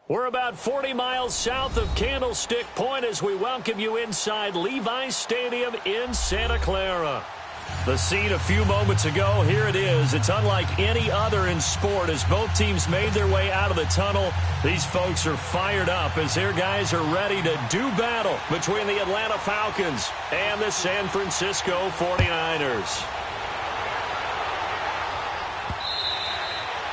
We're about 40 miles south of Candlestick Point as we welcome you inside Levi's Stadium in Santa Clara. The scene a few moments ago, here it is. It's unlike any other in sport as both teams made their way out of the tunnel. These folks are fired up as their guys are ready to do battle between the Atlanta Falcons and the San Francisco 49ers.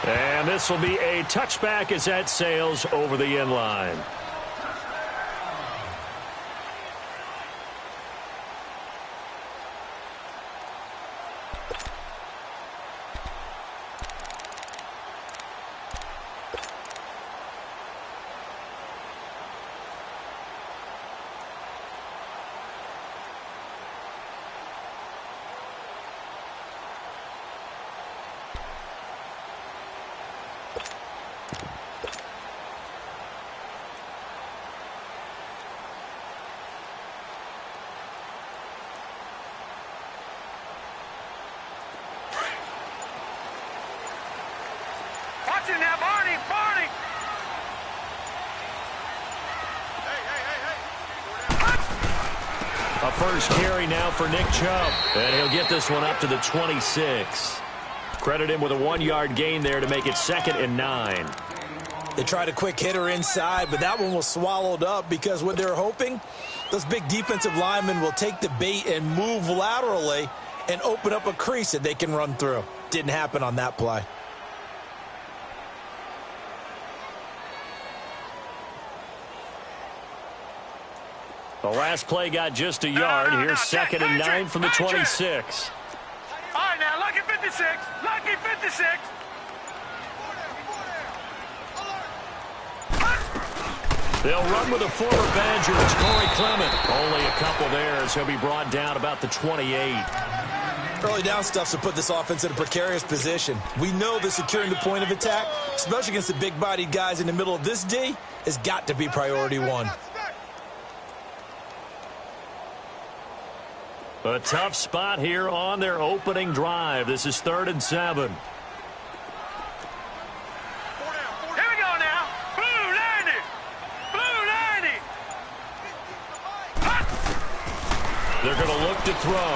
And this will be a touchback as that sails over the end line. Now, Barney! A first carry now for Nick Chubb, and he'll get this one up to the 26. Credit him with a 1-yard gain there to make it 2nd and 9. They tried a quick hitter inside, but that one was swallowed up because what they're hoping, those big defensive linemen will take the bait and move laterally and open up a crease that they can run through. Didn't happen on that play. The last play got just a yard. Here's 2nd and 9 from the 26. All right, now, lucky 56. Lucky 56. They'll run with a former Badger. It's Corey Clement. Only a couple there as he'll be brought down about the 28. Early down stuff to put this offense in a precarious position. We know that securing the point of attack, especially against the big-bodied guys in the middle of this D, has got to be priority one. A tough spot here on their opening drive. This is 3rd and 7. Here we go now. Blue 90. Blue 90. They're going to look to throw.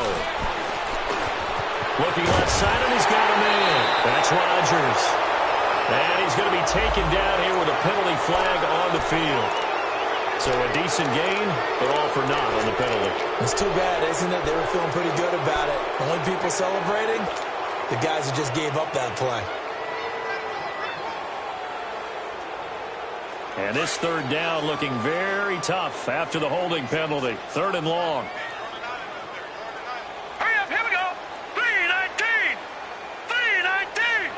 Looking left side, and he's got a man. That's Rodgers. And he's going to be taken down here with a penalty flag on the field. So a decent gain, but all for naught on the penalty. It's too bad, isn't it? They were feeling pretty good about it. Only people celebrating, the guys who just gave up that play. And this 3rd down looking very tough after the holding penalty. 3rd and long. Hurry up, here we go. 3-19. 3-19.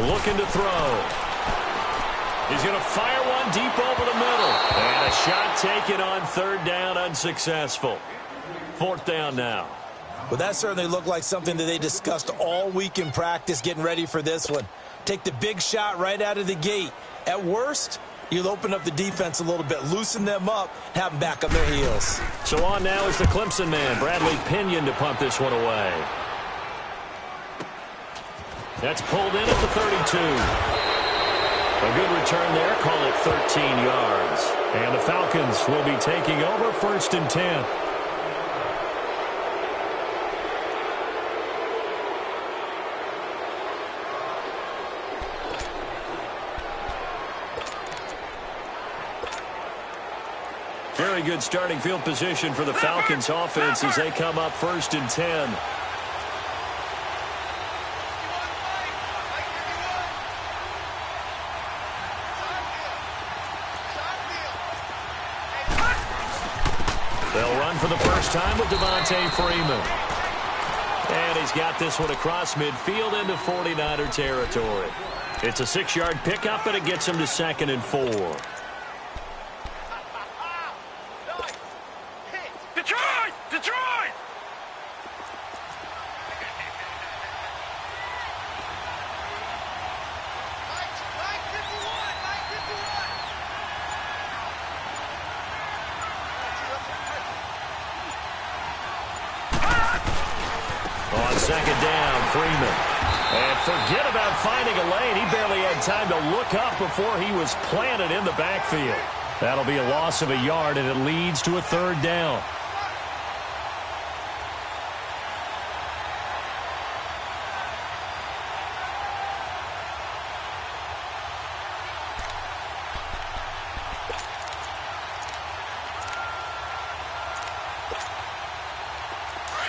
Looking to throw. He's going to fire one deep over the middle. And a shot taken on 3rd down, unsuccessful. 4th down now. Well, that certainly looked like something that they discussed all week in practice getting ready for this one. Take the big shot right out of the gate. At worst, you'll open up the defense a little bit, loosen them up, have them back on their heels. So on now is the Clemson man, Bradley Pinion, to punt this one away. That's pulled in at the 32. A good return there. Call it 13 yards. And the Falcons will be taking over 1st and 10. Very good starting field position for the Falcons offense as they come up 1st and 10. They'll run for the first time with Devontae Freeman. And he's got this one across midfield into 49er territory. It's a 6-yard pickup, and it gets him to 2nd and 4. Detroit! Detroit! second down, Freeman. And forget about finding a lane. He barely had time to look up before he was planted in the backfield. That'll be a loss of a yard, and it leads to a third down.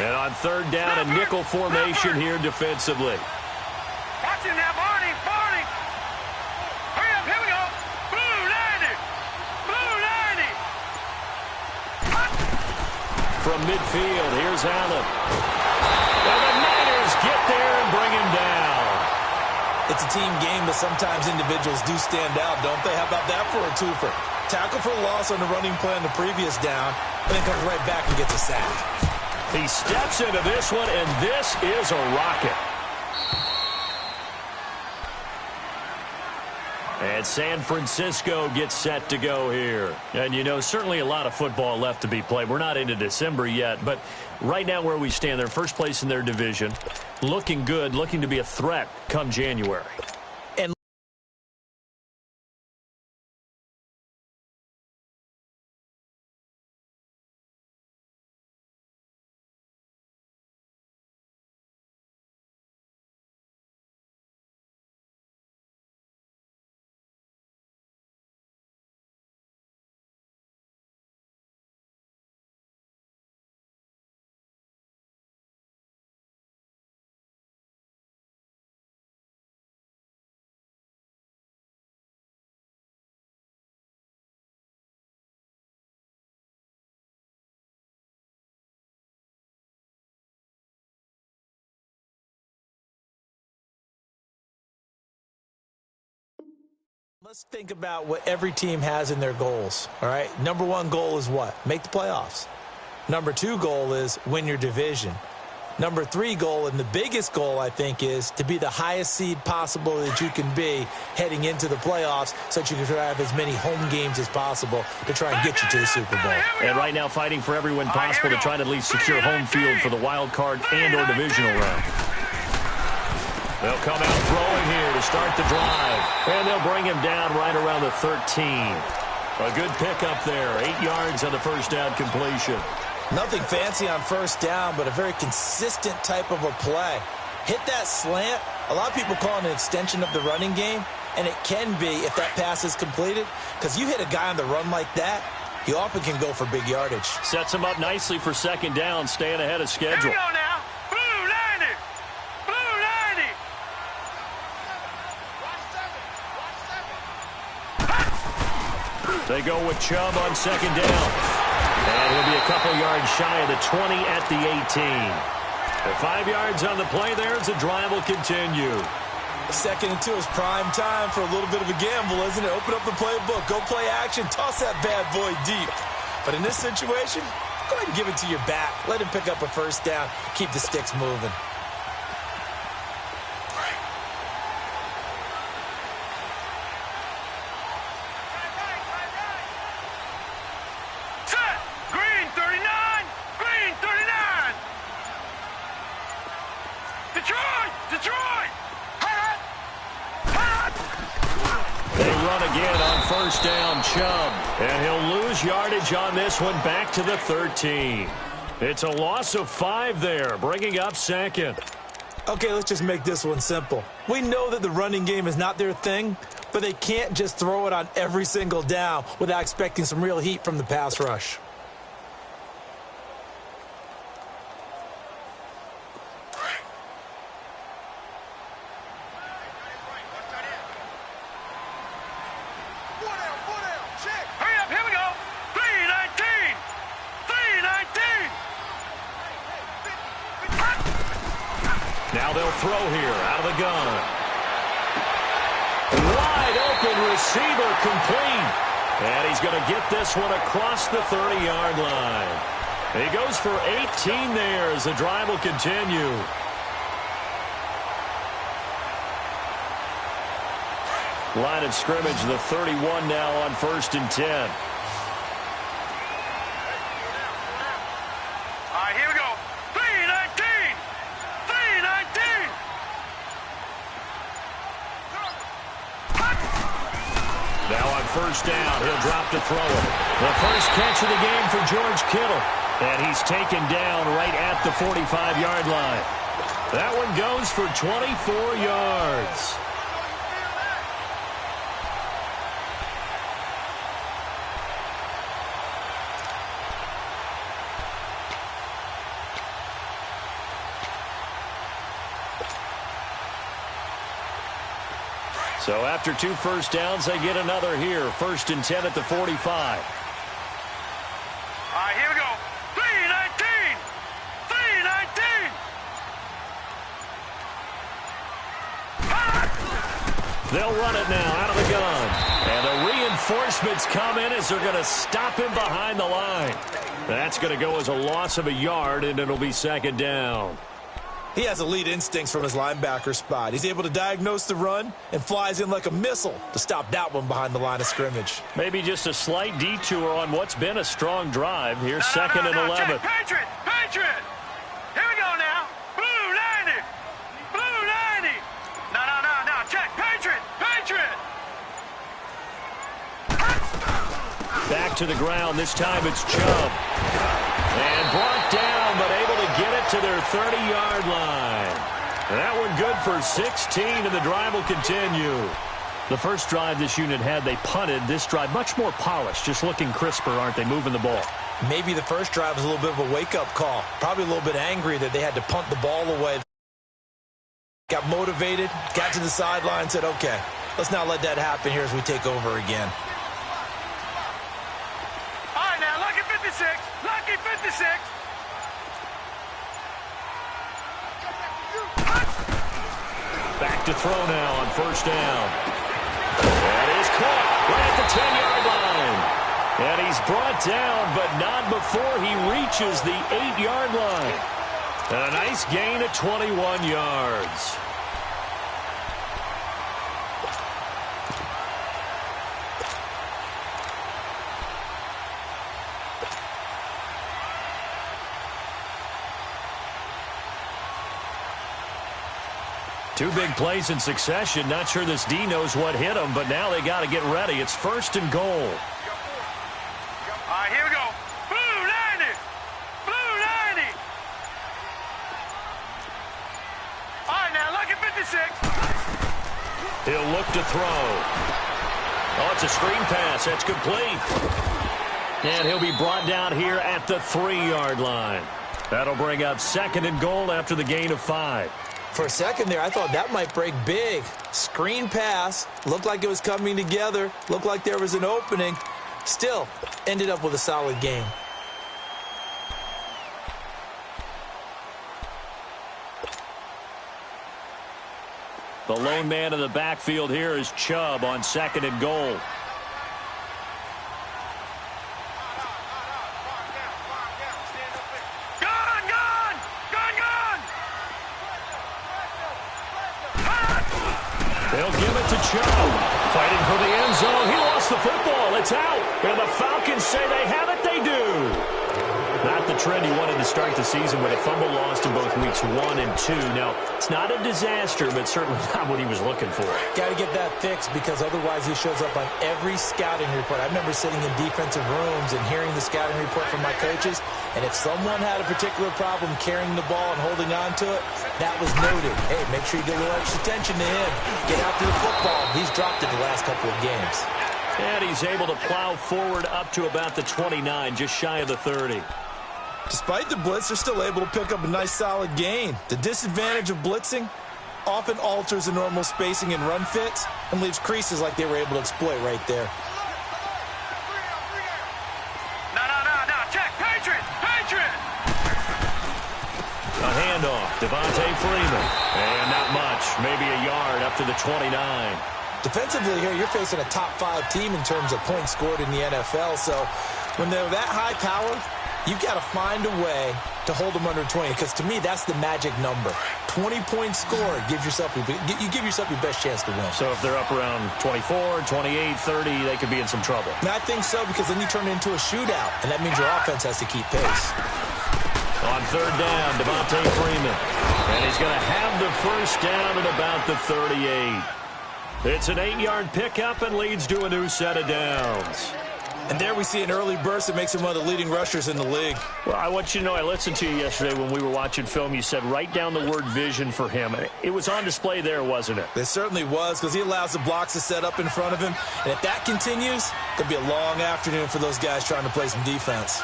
And on third down, a nickel formation here defensively. Watch him now, Barney, Barney. Hurry up, here we go. Blue 90. Blue 90. From midfield, here's Allen. And the Niners get there and bring him down. It's a team game, but sometimes individuals do stand out, don't they? How about that for a twofer? Tackle for loss on the running play on the previous down, and then comes right back and gets a sack. He steps into this one, and this is a rocket. And San Francisco gets set to go here. And, you know, certainly a lot of football left to be played. We're not into December yet, but right now where we stand, they're first place in their division, looking good, looking to be a threat come January. And let's think about what every team has in their goals, all right? Number one goal is what? Make the playoffs. Number two goal is win your division. Number three goal, and the biggest goal, I think, is to be the highest seed possible that you can be heading into the playoffs so that you can have as many home games as possible to try and get you to the Super Bowl. And right now fighting for every win possible to try and at least secure home field for the wild card and or divisional round. They'll come out throwing here to start the drive. And they'll bring him down right around the 13. A good pickup there. 8 yards on the first down completion. Nothing fancy on first down, but a very consistent type of a play. Hit that slant. A lot of people call it an extension of the running game, and it can be if that pass is completed, because you hit a guy on the run like that, he often can go for big yardage. Sets him up nicely for second down, staying ahead of schedule. Here we go now. Blue 90. Blue 90. They go with Chubb on second down. And he'll be a couple yards shy of the 20 at the 18. The 5 yards on the play there as the drive will continue. Second and 2 is prime time for a little bit of a gamble, isn't it? Open up the playbook, go play action, toss that bad boy deep. But in this situation, go ahead and give it to your back. Let him pick up a first down, keep the sticks moving. First down, Chubb. And he'll lose yardage on this one back to the 13. It's a loss of 5 there, bringing up second. Okay, let's just make this one simple. We know that the running game is not their thing, but they can't just throw it on every single down without expecting some real heat from the pass rush. Now they'll throw here out of the gun. Wide open receiver complete. And he's going to get this one across the 30-yard line. He goes for 18 there as the drive will continue. Line of scrimmage, the 31 now on 1st and 10. first down. He'll drop to throw it. The first catch of the game for George Kittle. And he's taken down right at the 45-yard line. That one goes for 24 yards. So after 2 first downs, they get another here. 1st and 10 at the 45. All right, here we go. 3-19. 3-19. They'll run it now out of the gun. And the reinforcements come in as they're going to stop him behind the line. That's going to go as a loss of a yard, and it'll be 2nd down. He has elite instincts from his linebacker spot. He's able to diagnose the run and flies in like a missile to stop that one behind the line of scrimmage. Maybe just a slight detour on what's been a strong drive. Here's 2nd and 11. Check, Patriot! Patriot! Here we go now. Blue 90. Blue 90. No. Check, Patriot! Patriot! Back to the ground. This time it's Chubb. And brought down, but able to get it to their 30-yard line. That one good for 16, and the drive will continue. The first drive this unit had, they punted. This drive, much more polished, just looking crisper, aren't they, moving the ball? Maybe the first drive was a little bit of a wake-up call. Probably a little bit angry that they had to punt the ball away. Got motivated, got to the sideline, said, okay, let's not let that happen here as we take over again. All right, now, lucky 56. Lucky 56. Back to throw now on 1st down. That is caught right at the 10-yard line. And he's brought down, but not before he reaches the 8-yard line. And a nice gain of 21 yards. Two big plays in succession. Not sure this D knows what hit him, but now they got to get ready. It's 1st and goal. All right, here we go. Blue 90. Blue 90. All right, now, lucky 56. He'll look to throw. Oh, it's a screen pass. That's complete. And he'll be brought down here at the 3-yard line. That'll bring up 2nd and goal after the gain of 5. For a second there, I thought that might break big. Screen pass. Looked like it was coming together. Looked like there was an opening. Still, ended up with a solid game. The lone man in the backfield here is Chubb on 2nd and goal. They'll give it to Chubb. Fighting for the end zone. He lost the football. It's out. And the Falcons say they have it. They do. Not the trend he wanted to start the season with a fumble lost in both weeks 1 and 2. Now, it's not a disaster, but certainly not what he was looking for. Got to get that fixed because otherwise he shows up on every scouting report. I remember sitting in defensive rooms and hearing the scouting report from my coaches, and if someone had a particular problem carrying the ball and holding on to it, that was noted. Hey, make sure you get a little extra attention to him. Get after the football. He's dropped it the last couple of games. And he's able to plow forward up to about the 29, just shy of the 30. Despite the blitz, they're still able to pick up a nice solid gain. The disadvantage of blitzing often alters the normal spacing and run fits and leaves creases like they were able to exploit right there. No. Check. Patriot. Patriot. A handoff. Devontae Freeman. And not much. Maybe a yard up to the 29. Defensively here, you're facing a top 5 team in terms of points scored in the NFL. So when they're that high power, you've got to find a way to hold them under 20, because to me, that's the magic number. 20 points scored gives yourself your best chance to win. So if they're up around 24, 28, 30, they could be in some trouble. And I think so, because then you turn it into a shootout, and that means your offense has to keep pace. On 3rd down, Devontae Freeman. And he's going to have the first down at about the 38. It's an 8-yard pickup and leads to a new set of downs. And there we see an early burst that makes him one of the leading rushers in the league. Well, I want you to know, I listened to you yesterday when we were watching film. You said write down the word vision for him. It was on display there, wasn't it? It certainly was, because he allows the blocks to set up in front of him. And if that continues, it'll be a long afternoon for those guys trying to play some defense.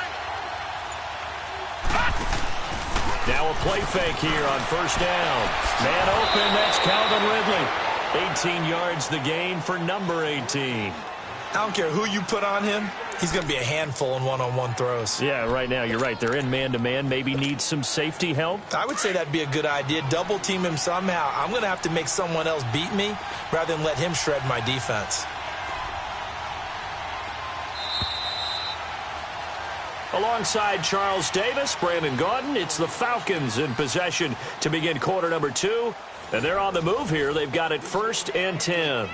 Now a play fake here on first down. Man open, that's Calvin Ridley. 18 yards the gain for number 18. I don't care who you put on him. He's going to be a handful in one-on-one throws. Yeah, right now, you're right. They're in man-to-man. Maybe need some safety help. I would say that'd be a good idea. Double team him somehow. I'm going to have to make someone else beat me rather than let him shred my defense. Alongside Charles Davis, Brandon Gaudin, it's the Falcons in possession to begin quarter number 2. And they're on the move here. They've got it 1st and 10.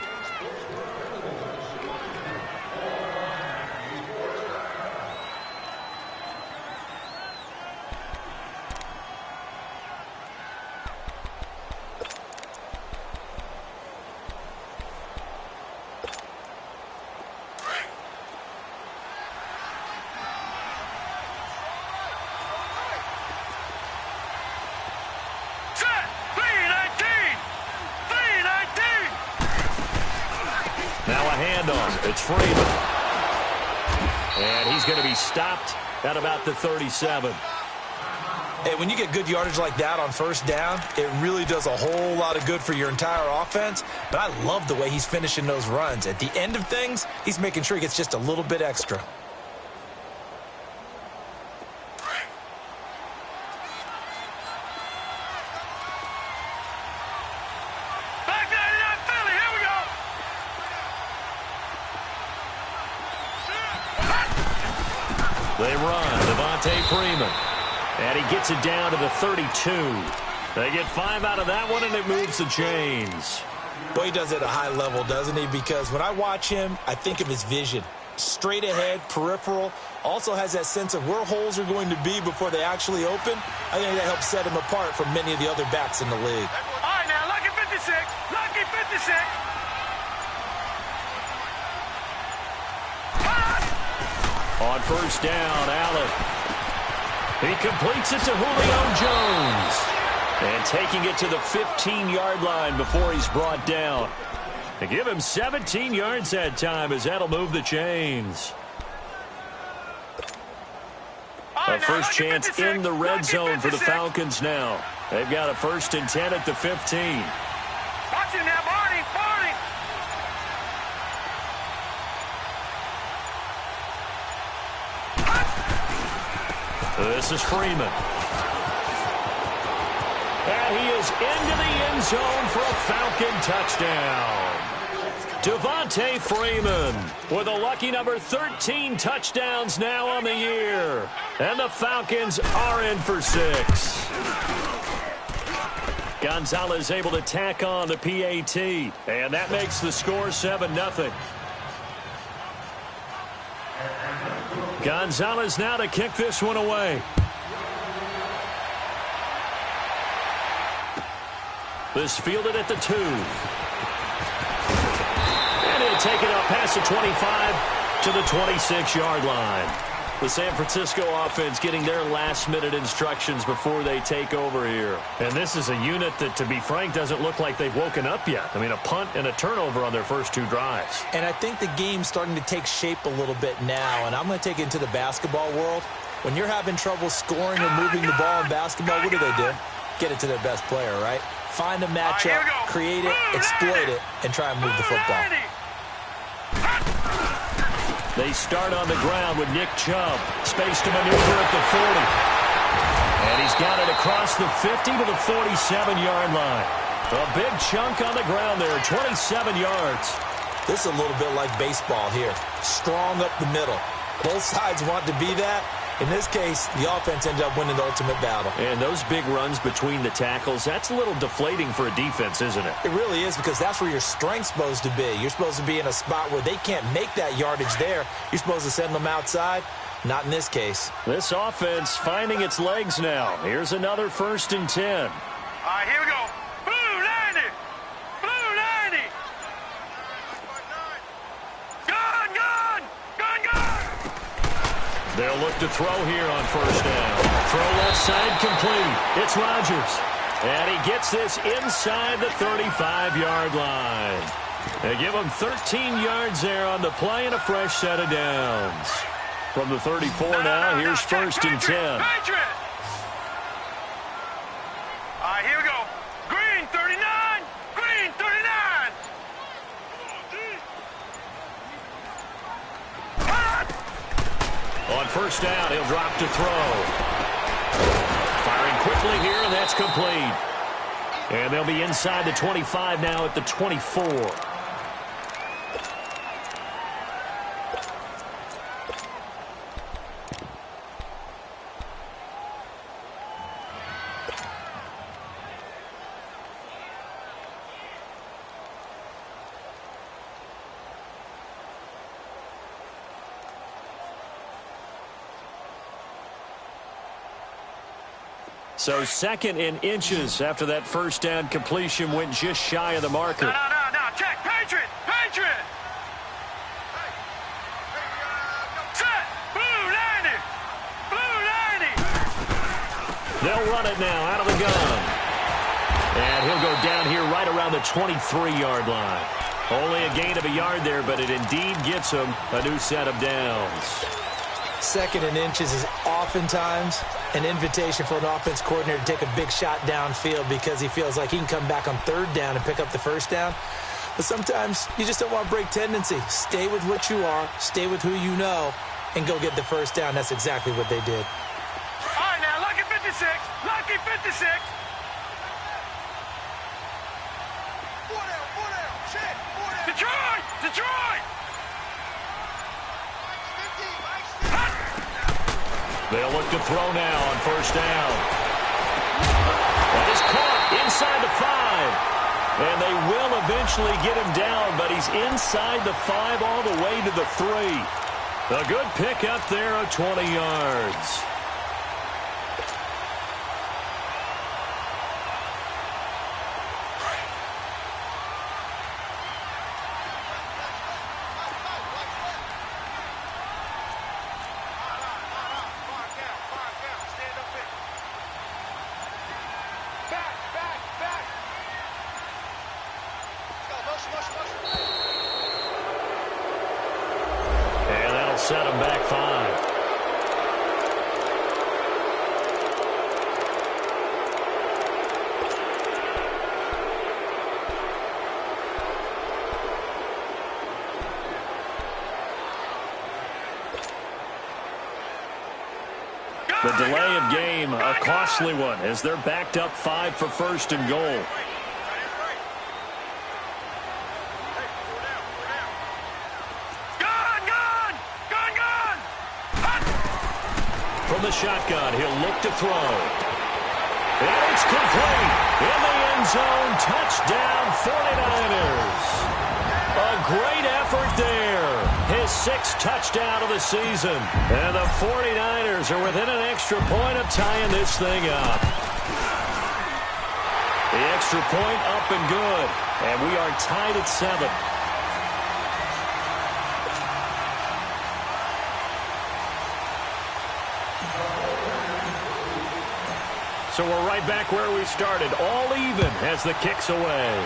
It's Freeman. And he's going to be stopped at about the 37. Hey, when you get good yardage like that on first down, it really does a whole lot of good for your entire offense. But I love the way he's finishing those runs. At the end of things, he's making sure he gets just a little bit extra. They run, Freeman. And he gets it down to the 32. They get 5 out of that one, and it moves the chains. Boy, he does it at a high level, doesn't he? Because when I watch him, I think of his vision. Straight ahead, peripheral. Also has that sense of where holes are going to be before they actually open. I think that helps set him apart from many of the other backs in the league. All right, now, lucky 56. Lucky 56. On first down, Allen. He completes it to Julio Jones. And taking it to the 15-yard line before he's brought down. They give him 17 yards that time as that'll move the chains. A first chance in the red zone for the Falcons now. They've got a 1st and 10 at the 15. Watch him now, Barney. This is Freeman. And he is into the end zone for a Falcon touchdown. Devontae Freeman with a lucky number 13 touchdowns now on the year. And the Falcons are in for 6. Gonzalez able to tack on the PAT. And that makes the score 7-0. Gonzalez now to kick this one away. This fielded at the 2. And he'll take it up past the 25 to the 26-yard line. The San Francisco offense getting their last-minute instructions before they take over here. And this is a unit that, to be frank, doesn't look like they've woken up yet. I mean, a punt and a turnover on their first 2 drives. And I think the game's starting to take shape a little bit now, and I'm going to take it into the basketball world. When you're having trouble scoring or moving the ball in basketball, what do? Get it to their best player, right? Find a matchup, create it, exploit it, and try and move the football. They start on the ground with Nick Chubb. Space to maneuver at the 40. And he's got it across the 50 to the 47-yard line. A big chunk on the ground there, 27 yards. This is a little bit like baseball here. Strong up the middle. Both sides want to be that. In this case, the offense ended up winning the ultimate battle. And those big runs between the tackles, that's a little deflating for a defense, isn't it? It really is, because that's where your strength's supposed to be. You're supposed to be in a spot where they can't make that yardage there. You're supposed to send them outside. Not in this case. This offense finding its legs now. Here's another 1st and 10. All right, here we go. Blue 90. Blue 90. They'll look to throw here on first down. Throw left side complete. It's Rodgers. And he gets this inside the 35-yard line. They give him 13 yards there on the play and a fresh set of downs. From the 34 now, here's first and 10. All right, here we go. Green 39. Green 39. On first down, he'll drop to throw. Firing quickly here, and that's complete. And they'll be inside the 25 now at the 24. So second in inches after that first down completion went just shy of the marker. No. Check. Patriot. Set. Blue 90. Blue 90. They'll run it now out of the gun. And he'll go down here right around the 23-yard line. Only a gain of a yard there, but it indeed gets him a new set of downs. Second in inches is oftentimes an invitation for an offense coordinator to take a big shot downfield because he feels like he can come back on third down and pick up the first down. But sometimes you just don't want to break tendency. Stay with what you are, stay with who you know, and go get the first down. That's exactly what they did. All right, now, lucky 56. Lucky 56. Detroit. They'll look to throw now on first down. That is caught inside the 5. And they will eventually get him down, but he's inside the 5 all the way to the 3. A good pick up there of 20 yards. And that'll set him back 5. The delay of game, a costly one, as they're backed up 5 for first and goal. From the shotgun, he'll look to throw. And it's complete. In the end zone, touchdown 49ers. A great effort there. His 6th touchdown of the season. And the 49ers are within an extra point of tying this thing up. The extra point up and good. And we are tied at 7. So we're right back where we started, all even as the kick's away.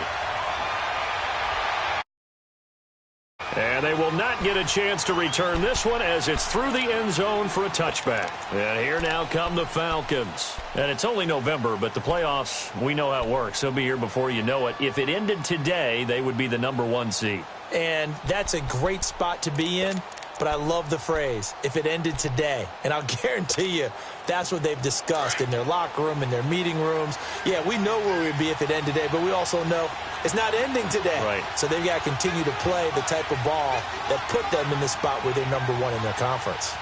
And they will not get a chance to return this one as it's through the end zone for a touchback. And here now come the Falcons. And it's only November, but the playoffs, we know how it works. They'll be here before you know it. If it ended today, they would be the #1 seed. And that's a great spot to be in. But I love the phrase, if it ended today. And I'll guarantee you, that's what they've discussed in their locker room, in their meeting rooms. Yeah, we know where we'd be if it ended today, but we also know it's not ending today. Right. So they've got to continue to play the type of ball that put them in the spot where they're #1 in their conference.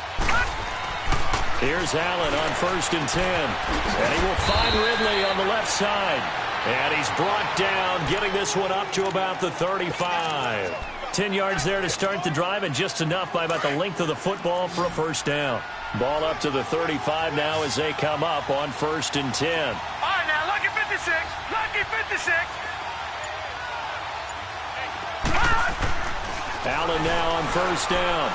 Here's Allen on first and 10. And he will find Ridley on the left side. And he's brought down, getting this one up to about the 35. 10 yards there to start the drive, and just enough by about the length of the football for a first down. Ball up to the 35 now as they come up on first and 10. All right, now, lucky 56. Lucky 56. Allen now on first down.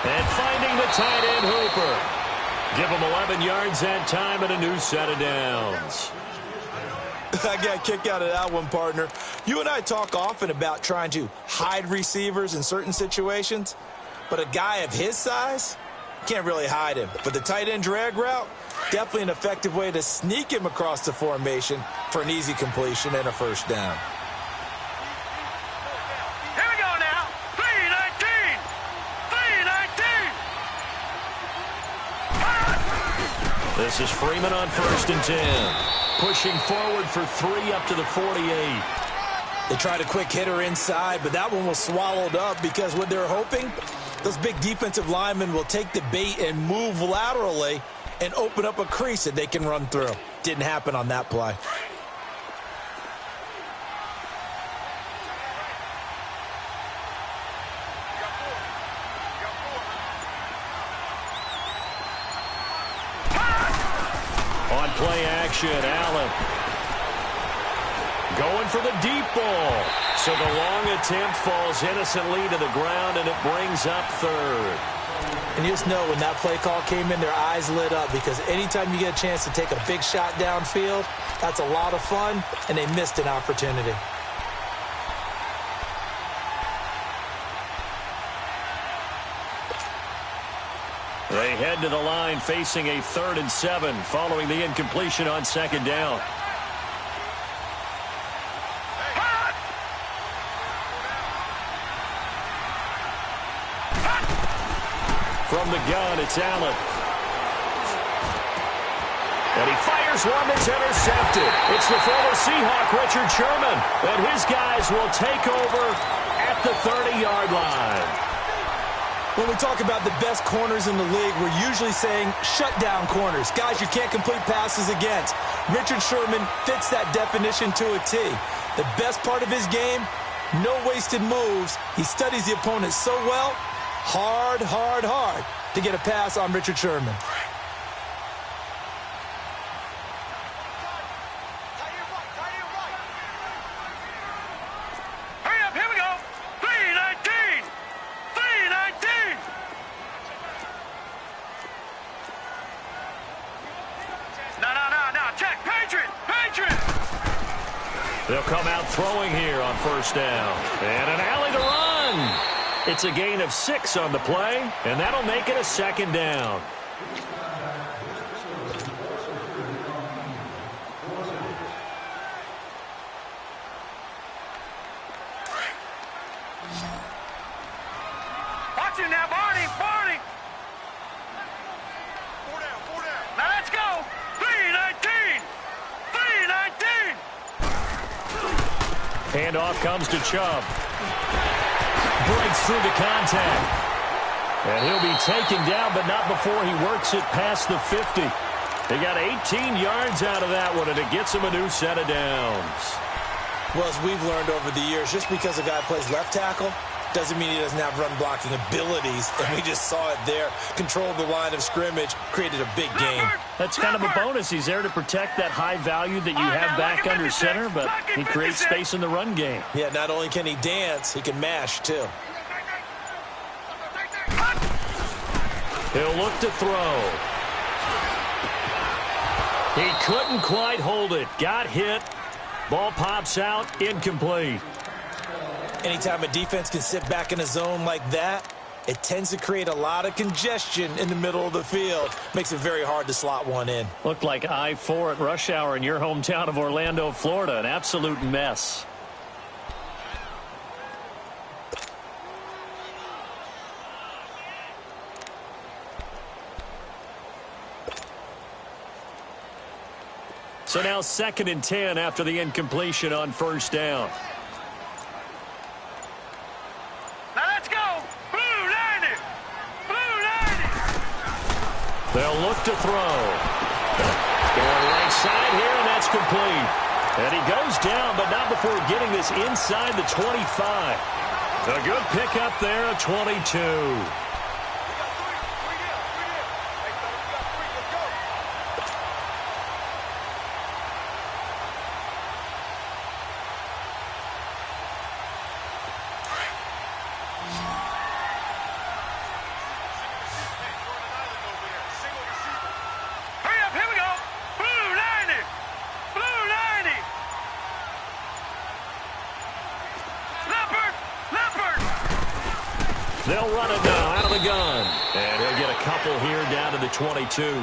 And finding the tight end Hooper. Give him 11 yards that time and a new set of downs. I got a kick out of that one, partner. You and I talk often about trying to hide receivers in certain situations, but a guy of his size can't really hide him. But the tight end drag route, definitely an effective way to sneak him across the formation for an easy completion and a first down. Here we go now. 3-19. 3-19. This is Freeman on 1st and 10. Pushing forward for 3 up to the 48. They tried a quick hitter inside, but that one was swallowed up because what they're hoping, those big defensive linemen will take the bait and move laterally and open up a crease that they can run through. Didn't happen on that play. On play action, Allen. Going for the deep ball. So the long attempt falls innocently to the ground, and it brings up 3rd. And you just know when that play call came in, their eyes lit up because anytime you get a chance to take a big shot downfield, that's a lot of fun, and they missed an opportunity. They head to the line facing a 3rd and 7 following the incompletion on 2nd down. From the gun, it's Allen. And he fires one that's intercepted. It's the former Seahawk, Richard Sherman. And his guys will take over at the 30-yard line. When we talk about the best corners in the league, we're usually saying shutdown corners, guys you can't complete passes against. Richard Sherman fits that definition to a T. The best part of his game, no wasted moves. He studies the opponent so well, hard to get a pass on Richard Sherman. Hurry up, here we go. 3-19. 3-19. No. Check. Patriot. They'll come out throwing here on 1st down. And an alley to run. It's a gain of 6 on the play, and that'll make it a 2nd down. Watch it now, Barney. 4 down. Now let's go. 3-19. 3-19. Handoff comes to Chubb. Breaks through the contact. And he'll be taken down, but not before he works it past the 50. They got 18 yards out of that one, and it gets him a new set of downs. Well, as we've learned over the years, just because a guy plays left tackle doesn't mean he doesn't have run-blocking abilities, and we just saw it there. Controlled the line of scrimmage, created a big game. That's kind of a bonus. He's there to protect that high value that you have back under center, but he creates space in the run game. Yeah, not only can he dance, he can mash, too. He'll look to throw. He couldn't quite hold it. Got hit. Ball pops out, incomplete. Anytime a defense can sit back in a zone like that, it tends to create a lot of congestion in the middle of the field. Makes it very hard to slot one in. Looked like I-4 at rush hour in your hometown of Orlando, Florida. An absolute mess. So now 2nd and 10 after the incompletion on 1st down. Now let's go. Blue 90. They'll look to throw. Going right side here, and that's complete. And he goes down, but not before getting this inside the 25. A good pickup there at 22. And he'll get a couple here down to the 22.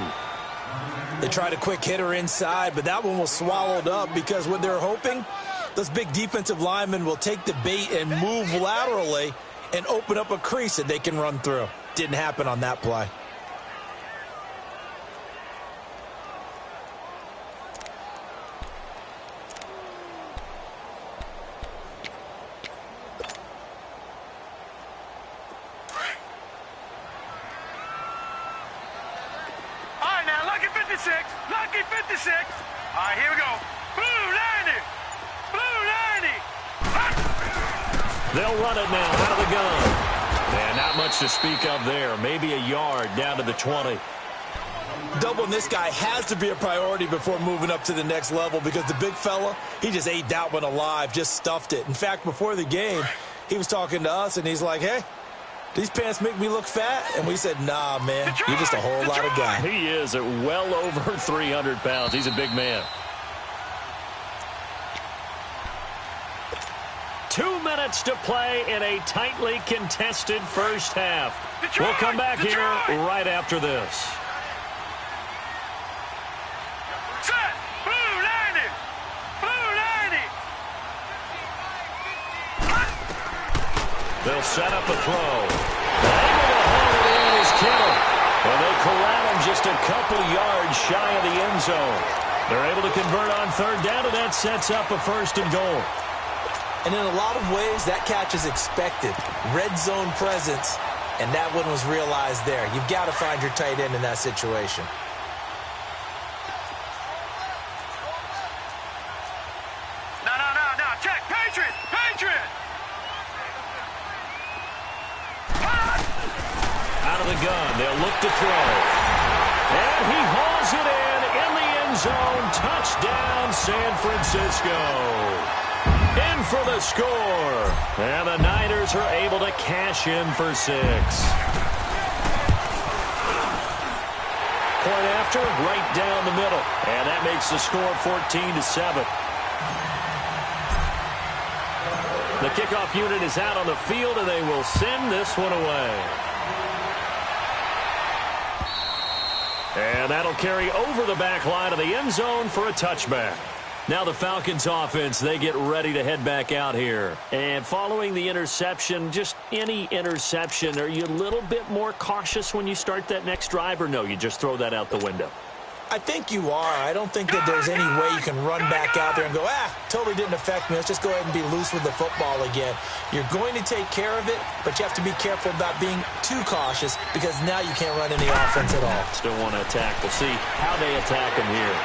They tried a quick hitter inside, but that one was swallowed up because what they're hoping, those big defensive linemen will take the bait and move laterally and open up a crease that they can run through. Didn't happen on that play. Lucky 56. All right, here we go. Blue 90. Blue 90. They'll run it now out of the gun. And not much to speak of there. Maybe a yard down to the 20. Doubling this guy has to be a priority before moving up to the next level because the big fella, he just ate that one alive, just stuffed it. In fact, before the game, he was talking to us, and he's like, hey, these pants make me look fat? And we said, nah, man, you're just a whole lot of guy. He is at well over 300 pounds. He's a big man. 2 minutes to play in a tightly contested first half. We'll come back here right after this. Set. Blue 90. Blue 90. They'll set up a throw. Able to hold it in is Kittle. And they corral him just a couple yards shy of the end zone. They're able to convert on third down, and that sets up a 1st and goal. And in a lot of ways, that catch is expected. Red zone presence, and that one was realized there. You've got to find your tight end in that situation. No. Check. Patriot. Patriot. Out of the gun, they'll look to throw. And he hauls it in the end zone. Touchdown, San Francisco. In for the score. And the Niners are able to cash in for 6. Point after, right down the middle. And that makes the score 14-7. The kickoff unit is out on the field, and they will send this one away. And that'll carry over the back line of the end zone for a touchback. Now the Falcons offense, they get ready to head back out here. And following the interception, just any interception, are you a little bit more cautious when you start that next drive, or no, you just throw that out the window? I think you are. I don't think that there's any way you can run back out there and go, totally didn't affect me. Let's just go ahead and be loose with the football again. You're going to take care of it, but you have to be careful about being too cautious because now you can't run any offense at all. Still want to attack. We'll see how they attack him here.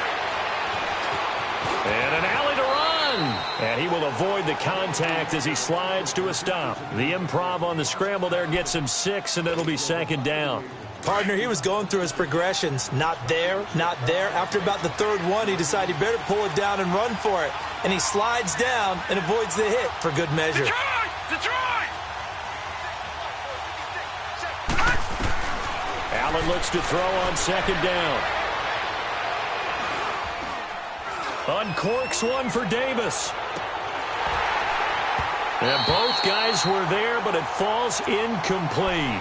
And an alley to run. And he will avoid the contact as he slides to a stop. The improv on the scramble there gets him 6, and it'll be 2nd down. Partner, he was going through his progressions. Not there, not there. After about the 3rd one, he decided he better pull it down and run for it. And he slides down and avoids the hit for good measure. Detroit! Allen looks to throw on 2nd down. Uncorks one for Davis. And both guys were there, but it falls incomplete.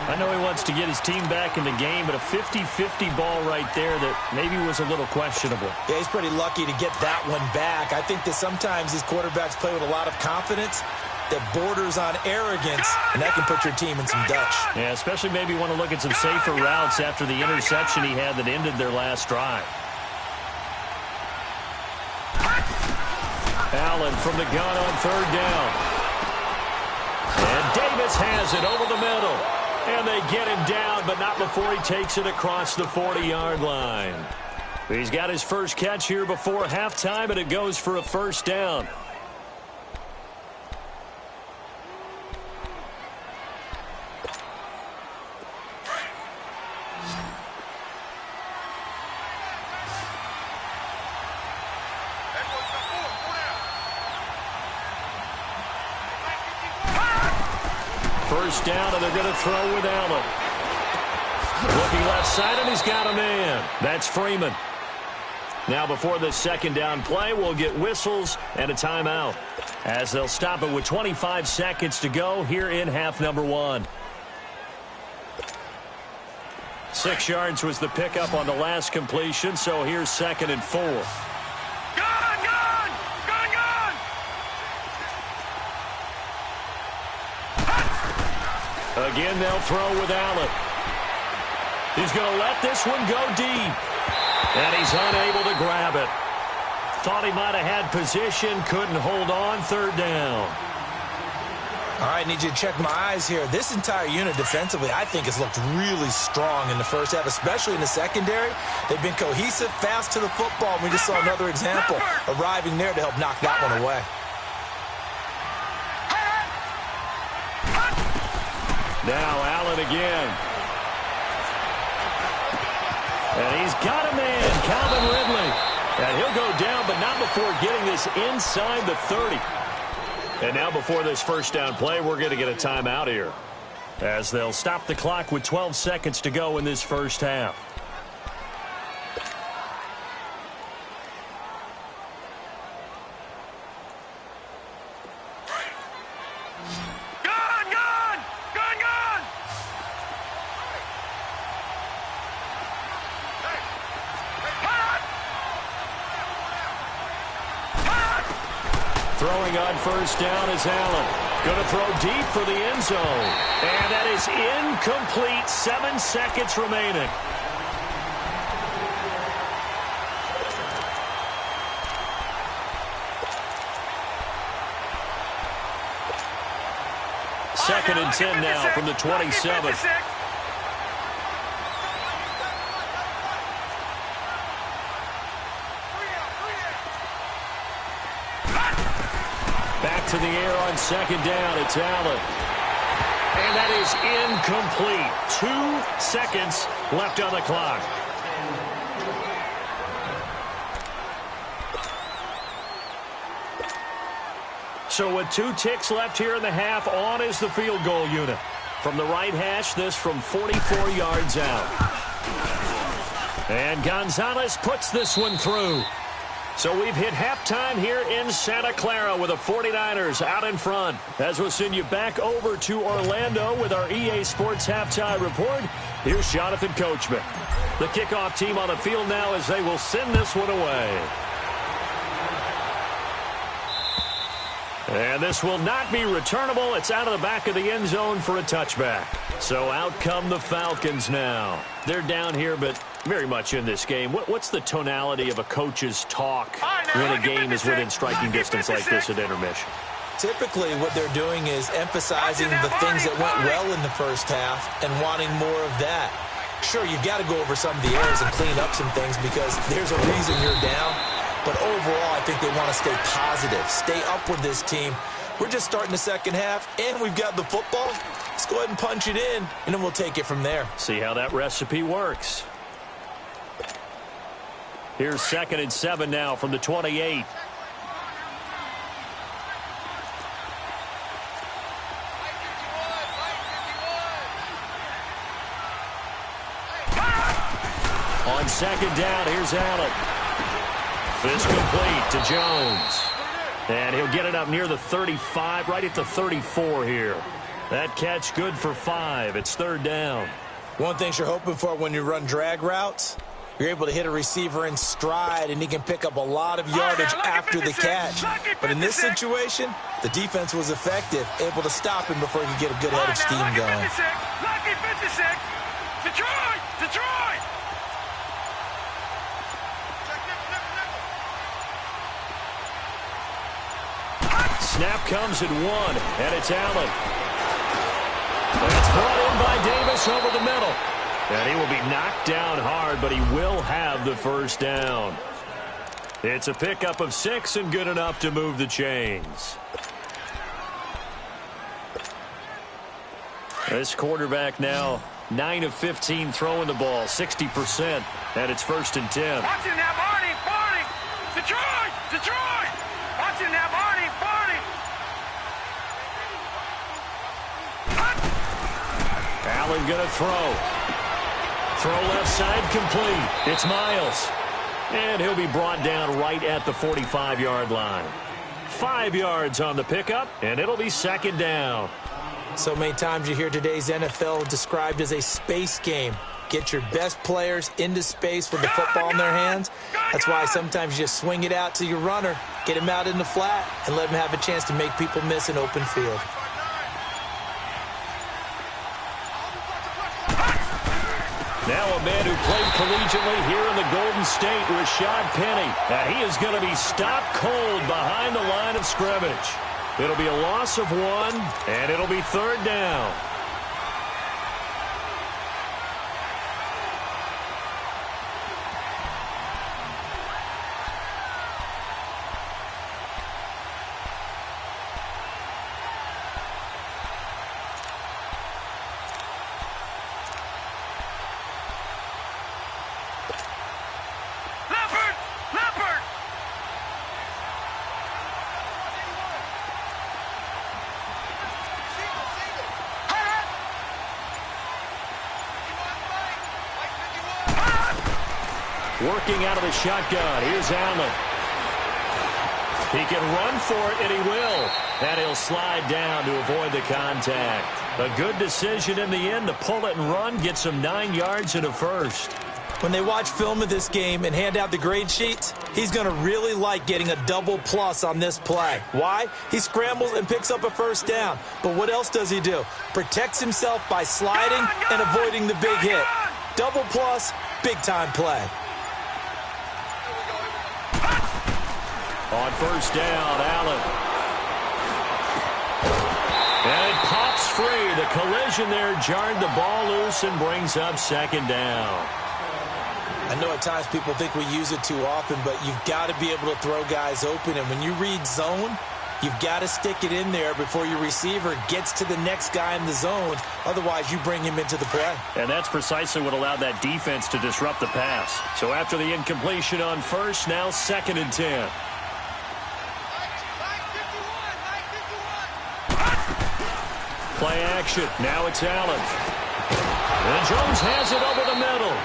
I know he wants to get his team back in the game, but a 50-50 ball right there that maybe was a little questionable. Yeah, he's pretty lucky to get that one back. I think that sometimes these quarterbacks play with a lot of confidence that borders on arrogance, and that can put your team in some Dutch. Yeah, especially maybe want to look at some safer routes after the interception he had that ended their last drive. Allen from the gun on 3rd down. And Davis has it over the middle. And they get him down, but not before he takes it across the 40-yard line. He's got his first catch here before halftime, and it goes for a 1st down. First down, and they're going to throw with Allen. Looking left side, and he's got a man. That's Freeman. Now before the 2nd down play, we'll get whistles and a timeout, as they'll stop it with 25 seconds to go here in half number 1. 6 yards was the pickup on the last completion, so here's 2nd and 4. Gone! Again, they'll throw with Allen. He's going to let this one go deep. And he's unable to grab it. Thought he might have had position, couldn't hold on, 3rd down. All right, need you to check my eyes here. This entire unit defensively, I think, has looked really strong in the first half, especially in the secondary. They've been cohesive, fast to the football, and we just saw another example arriving there to help knock that one away. Now Allen again. And he's got a man, Calvin Ridley. And he'll go down, but not before getting this inside the 30. And now before this first down play, we're going to get a timeout here, as they'll stop the clock with 12 seconds to go in this first half. Throwing on first down is Allen. Going to throw deep for the end zone. And that is incomplete. 7 seconds remaining. Second and 10 now from the 27. Back to the air on 2nd down. It's Allen. And that is incomplete. 2 seconds left on the clock. So with 2 ticks left here in the half, on is the field goal unit. From the right hash, this from 44 yards out. And Gonzalez puts this one through. So we've hit halftime here in Santa Clara with the 49ers out in front. As we'll send you back over to Orlando with our EA Sports Halftime Report, here's Jonathan Coachman. The kickoff team on the field now as they will send this one away. And this will not be returnable. It's out of the back of the end zone for a touchback. So out come the Falcons now. They're down here, but very much in this game. What's the tonality of a coach's talk when a game is within striking distance like this at intermission? Typically, what they're doing is emphasizing the things that went well in the first half and wanting more of that. Sure, you've got to go over some of the errors and clean up some things because there's a reason you're down. But overall, I think they want to stay positive, stay up with this team. We're just starting the second half, and we've got the football. Let's go ahead and punch it in, and then we'll take it from there. See how that recipe works. Here's 2nd and 7 now from the 28. On 2nd down, here's Allen. This complete to Jones. And he'll get it up near the 35, right at the 34 here. That catch good for 5. It's 3rd down. One thing you're hoping for when you run drag routes, you're able to hit a receiver in stride, and he can pick up a lot of yardage after the catch. But in this situation, the defense was effective, able to stop him before he could get a good head of steam going. Lucky 56. Detroit! Detroit! Snap comes at 1, and it's Allen. And it's brought in by Davis over the middle. And he will be knocked down hard, but he will have the first down. It's a pickup of 6 and good enough to move the chains. This quarterback now 9 of 15 throwing the ball, 60%, and it's 1st and 10. Watching that, Barney! Barney! Detroit! Detroit! Watching that, Barney! Barney! Allen gonna throw. Throw left side complete. It's Miles. And he'll be brought down right at the 45-yard line. 5 yards on the pickup, and it'll be 2nd down. So many times you hear today's NFL described as a space game. Get your best players into space with the football in their hands. That's why sometimes you just swing it out to your runner, get him out in the flat, and let him have a chance to make people miss an open field. Now a man who played collegiately here in the Golden State, Rashad Penny. And he is going to be stopped cold behind the line of scrimmage. It'll be a loss of 1, and it'll be 3rd down. Working out of the shotgun. Here's Allen. He can run for it, and he will. And he'll slide down to avoid the contact. A good decision in the end to pull it and run, get some 9 yards and a first. When they watch film of this game and hand out the grade sheets, he's going to really like getting a double plus on this play. Why? He scrambles and picks up a first down. But what else does he do? Protects himself by sliding and avoiding the big hit. Double plus, big-time play. On first down, Allen. And it pops free. The collision there jarred the ball loose and brings up 2nd down. I know at times people think we use it too often, but you've got to be able to throw guys open. And when you read zone, you've got to stick it in there before your receiver gets to the next guy in the zone. Otherwise, you bring him into the play. And that's precisely what allowed that defense to disrupt the pass. So after the incompletion on first, now 2nd and 10. Play action. Now it's Allen. And Jones has it over the middle.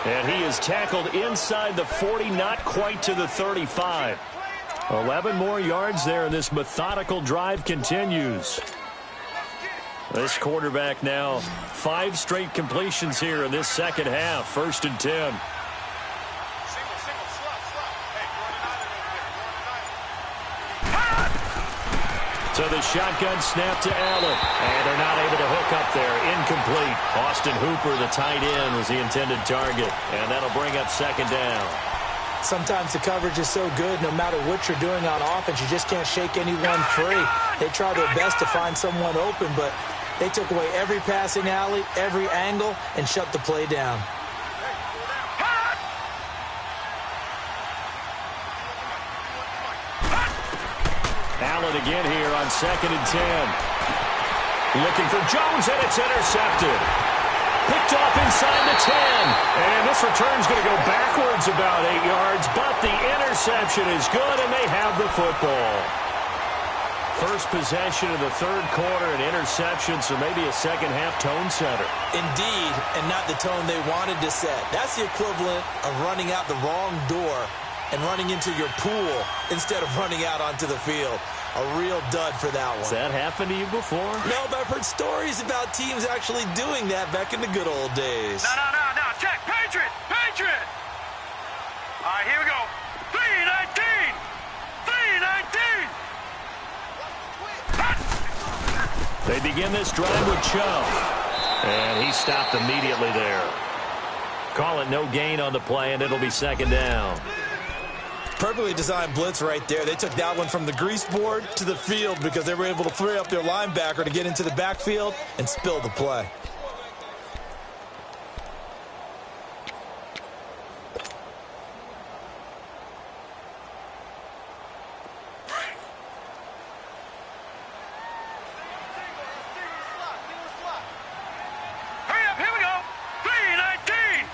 And he is tackled inside the 40, not quite to the 35. 11 more yards there, and this methodical drive continues. This quarterback now 5 straight completions here in this second half. 1st and 10. So the shotgun snap to Allen. And they're not able to hook up there. Incomplete. Austin Hooper, the tight end, was the intended target. And that'll bring up 2nd down. Sometimes the coverage is so good, no matter what you're doing on offense, you just can't shake anyone free. They try their best to find someone open, but they took away every passing alley, every angle, and shut the play down. Allen again here on 2nd and 10. Looking for Jones, and it's intercepted. Picked off inside the 10. And this return's going to go backwards about 8 yards, but the interception is good, and they have the football. First possession of the 3rd quarter, an interception, so maybe a second-half tone setter. Indeed, and not the tone they wanted to set. That's the equivalent of running out the wrong door and running into your pool instead of running out onto the field. A real dud for that one. Has that happened to you before? No, but I've heard stories about teams actually doing that back in the good old days. No. Check. Patriot. All right, here we go. 3-19. They begin this drive with Chubb. And he stopped immediately there. Call it no gain on the play, and it'll be 2nd down. Perfectly designed blitz right there. They took that one from the grease board to the field because they were able to free up their linebacker to get into the backfield and spill the play. Hurry up, here we go. 3-19.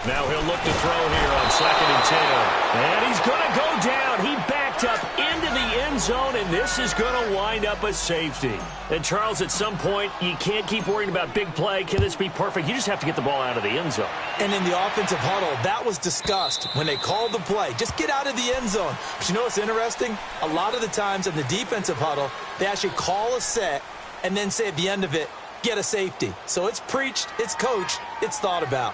Now he'll look to throw here on 2nd and 10. And this is going to wind up a safety. And, Charles, at some point, you can't keep worrying about big play. Can this be perfect? You just have to get the ball out of the end zone. And in the offensive huddle, that was discussed when they called the play. Just get out of the end zone. But you know what's interesting? A lot of the times in the defensive huddle, they actually call a set and then say at the end of it, get a safety. So it's preached, it's coached, it's thought about.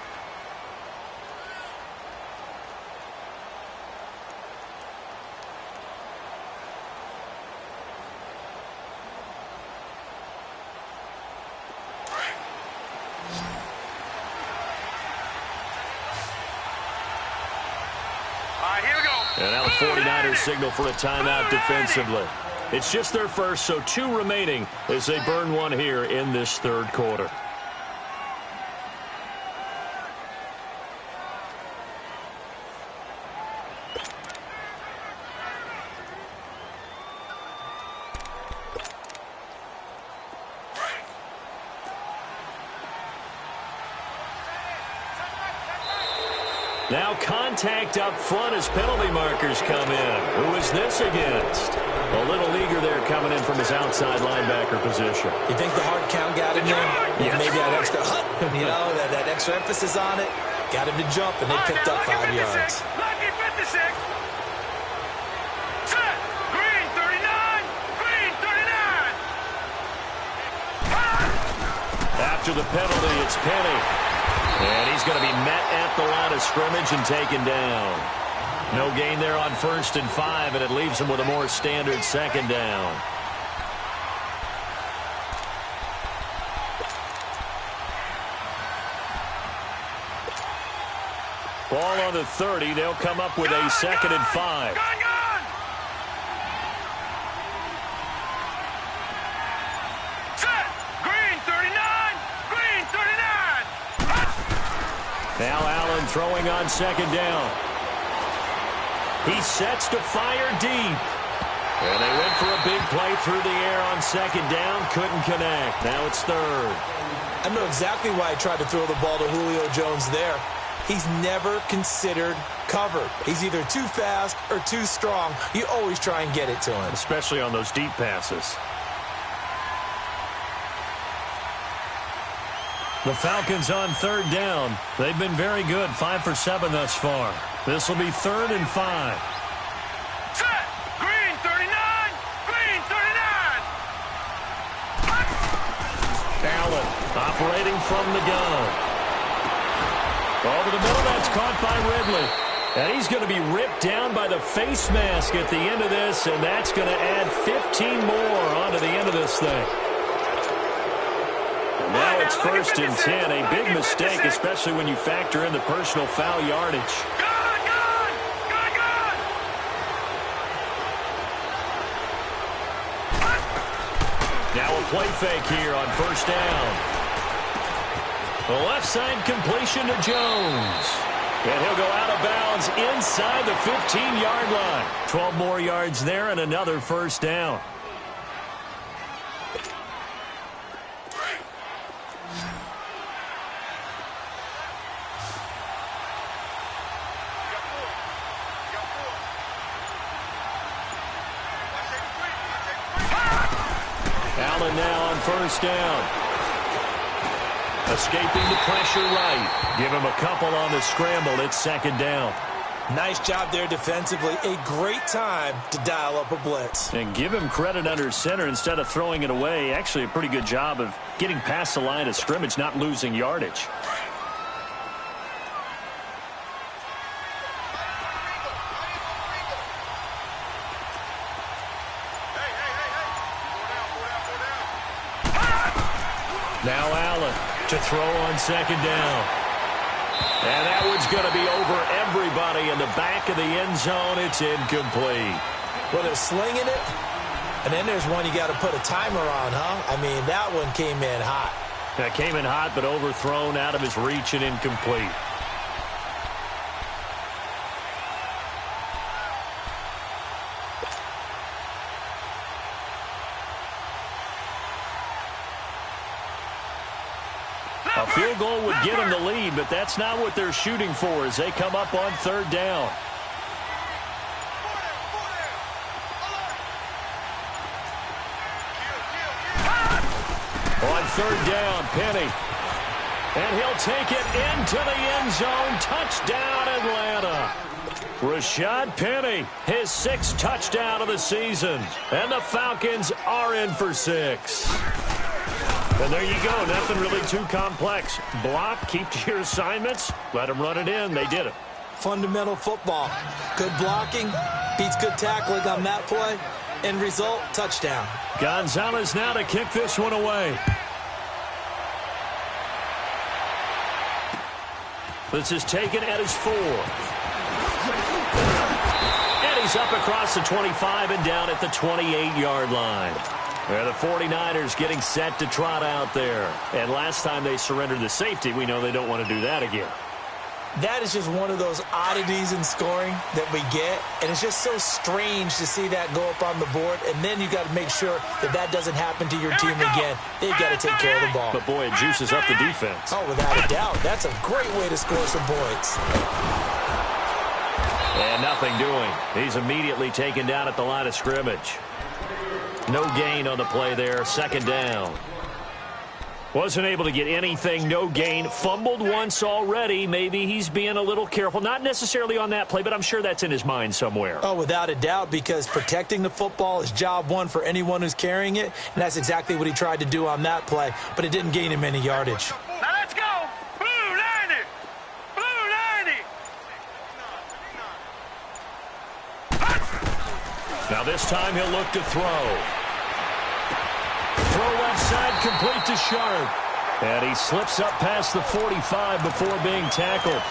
And now the 49ers signal for a timeout defensively. It's just their first, so 2 remaining as they burn one here in this third quarter. Now contact up front as penalty markers come in. Who is this against? A little eager there coming in from his outside linebacker position. You think the hard count got him in? Yes. Maybe that extra that extra emphasis on it. Got him to jump, and they picked up 5 yards. Lucky 56. Set. Green 39. Green 39. After the penalty, it's Penny. And he's going to be met at the line of scrimmage and taken down. No gain there on 1st and 5, and it leaves him with a more standard 2nd down. Ball on the 30. They'll come up with a 2nd and 5. Now Allen throwing on 2nd down. He sets to fire deep. And they went for a big play through the air on 2nd down. Couldn't connect. Now it's 3rd. I know exactly why he tried to throw the ball to Julio Jones there. He's never considered covered. He's either too fast or too strong. You always try and get it to him. Especially on those deep passes. The Falcons on 3rd down. They've been very good, 5 for 7 thus far. This will be 3rd and 5. Set. Green 39. Green 39. Allen operating from the gun. Over the middle, that's caught by Ridley. And he's going to be ripped down by the face mask at the end of this, and that's going to add 15 more onto the end of this thing. Now it's 1st and 10, a big mistake, especially when you factor in the personal foul yardage. Now a play fake here on 1st down. The left side completion to Jones. And he'll go out of bounds inside the 15-yard line. 12 more yards there and another 1st down. Allen now on 1st down. Escaping the pressure right. Give him a couple on the scramble. It's 2nd down. Nice job there defensively. A great time to dial up a blitz. And give him credit under center instead of throwing it away. Actually, a pretty good job of getting past the line of scrimmage, not losing yardage. Now Allen to throw on 2nd down. And that one's going to be over everybody in the back of the end zone. It's incomplete. Well, they're slinging it, and then there's one you got to put a timer on, huh? I mean, that one came in hot. That came in hot, but overthrown out of his reach and incomplete. A field goal would get them the lead, but that's not what they're shooting for as they come up on 3rd down. On third down, Penny. And he'll take it into the end zone. Touchdown, Atlanta. Rashad Penny, his 6th touchdown of the season. And the Falcons are in for 6. And there you go. Nothing really too complex. Block, keep to your assignments, let them run it in. They did it. Fundamental football. Good blocking, beats good tackling on that play. End result, touchdown. Gonzalez now to kick this one away. This is taken at his 4. And he's up across the 25 and down at the 28-yard line. Where the 49ers getting set to trot out there. And last time they surrendered the safety, we know they don't want to do that again. That is just one of those oddities in scoring that we get. And it's just so strange to see that go up on the board. And then you got to make sure that that doesn't happen to your team again. They've got to take care of the ball. But, boy, it juices up the defense. Oh, without a doubt. That's a great way to score some points. And nothing doing. He's immediately taken down at the line of scrimmage. No gain on the play there. Second down. Wasn't able to get anything. No gain. Fumbled once already. Maybe he's being a little careful. Not necessarily on that play, but I'm sure that's in his mind somewhere. Oh, without a doubt, because protecting the football is job one for anyone who's carrying it, and that's exactly what he tried to do on that play, but it didn't gain him any yardage. Now let's go. Blue 90. Blue 90. Now this time he'll look to throw. Throw left side, complete to Sharp. And he slips up past the 45 before being tackled.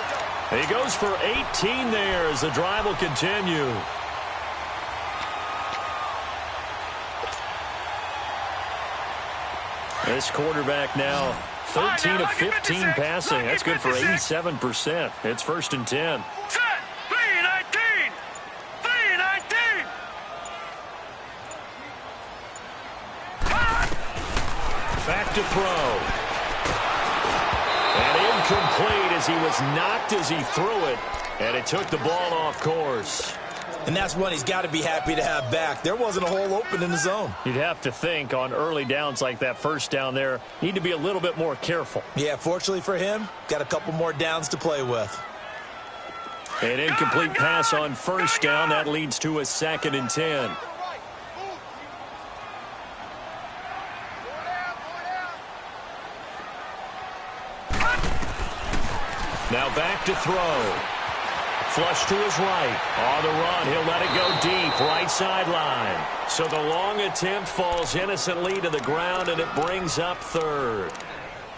He goes for 18 there as the drive will continue. This quarterback now 13 of 15 passing. That's good for 87%. It's 1st and 10. Set. 3-19. 3-19. Back to throw. And incomplete as he was knocked as he threw it. And it took the ball off course. And that's one he's got to be happy to have back. There wasn't a hole open in the zone. You'd have to think on early downs like that, first down there, need to be a little bit more careful. Yeah, fortunately for him, got a couple more downs to play with. An incomplete pass on first down. That leads to a 2nd and 10. Now back to throw. Flush to his right. On the run, he'll let it go deep, right sideline. So the long attempt falls innocently to the ground, and it brings up 3rd.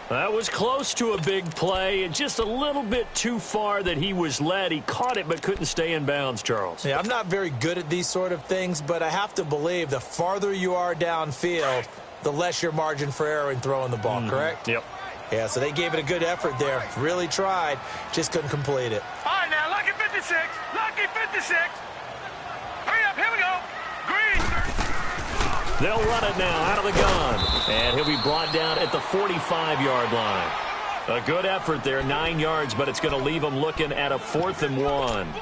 That was close to a big play, and just a little bit too far that he was led. He caught it but couldn't stay in bounds, Charles. Yeah, I'm not very good at these sort of things, but I have to believe the farther you are downfield, the less your margin for error in throwing the ball, correct? Yep. Yeah, so they gave it a good effort there. Really tried, just couldn't complete it. All right, now, lucky 56. Lucky 56. Hurry up, here we go. Green. They'll run it now out of the gun. And he'll be brought down at the 45-yard line. A good effort there, 9 yards, but it's going to leave them looking at a 4th and 1.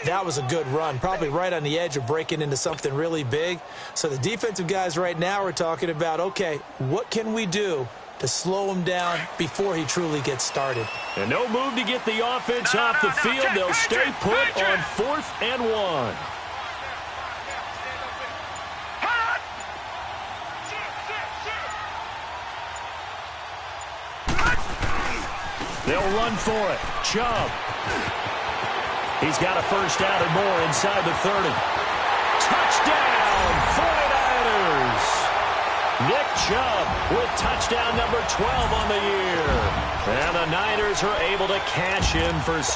That was a good run, probably right on the edge of breaking into something really big. So the defensive guys right now are talking about, okay, what can we do to slow him down before he truly gets started? And no move to get the offense off the field. They'll stay put on 4th and 1. They'll run for it. Chubb. He's got a first down and more inside the 30. Touchdown, 49ers. Nick Chubb with touchdown number 12 on the year. And the Niners are able to cash in for 6.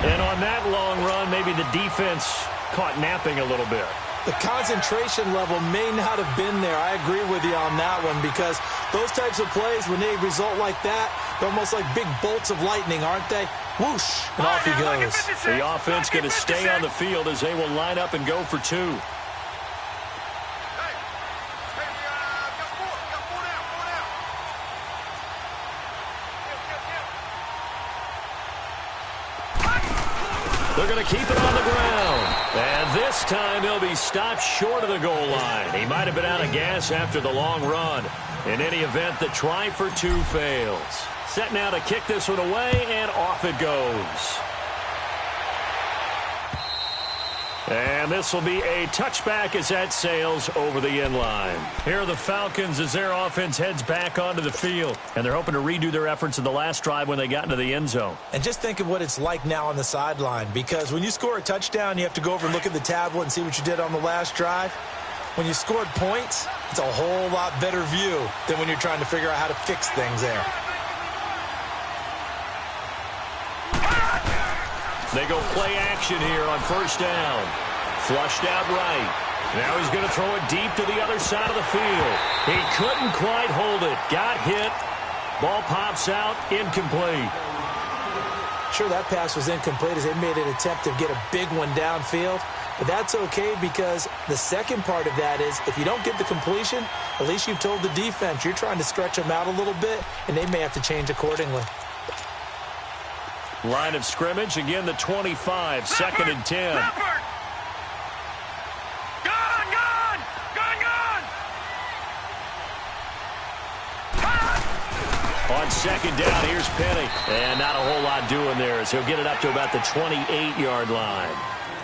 And on that long run, maybe the defense caught napping a little bit. The concentration level may not have been there. I agree with you on that one, because those types of plays, when they result like that, they're almost like big bolts of lightning, aren't they? Whoosh, and off he goes. The offense going to stay on the field as they will line up and go for 2. They're going to keep it on the ground. And this This time he'll be stopped short of the goal line. He might have been out of gas after the long run. In any event, the try for two fails. Set now to kick this one away, and off it goes. And this will be a touchback as that sails over the end line. Here are the Falcons as their offense heads back onto the field. And they're hoping to redo their efforts in the last drive when they got into the end zone. And just think of what it's like now on the sideline. Because when you score a touchdown, you have to go over and look at the tablet and see what you did on the last drive. When you scored points, it's a whole lot better view than when you're trying to figure out how to fix things there. They go play action here on first down. Flushed out right. Now he's going to throw it deep to the other side of the field. He couldn't quite hold it. Got hit. Ball pops out. Incomplete. Sure, that pass was incomplete as they made an attempt to get a big one downfield. But that's okay because the second part of that is if you don't get the completion, at least you've told the defense you're trying to stretch them out a little bit, and they may have to change accordingly. Line of scrimmage, again the 25, second and 10. Leopard! Gone! Gone! Gone! Gone! On second down, here's Penny. And not a whole lot doing there as he'll get it up to about the 28-yard line.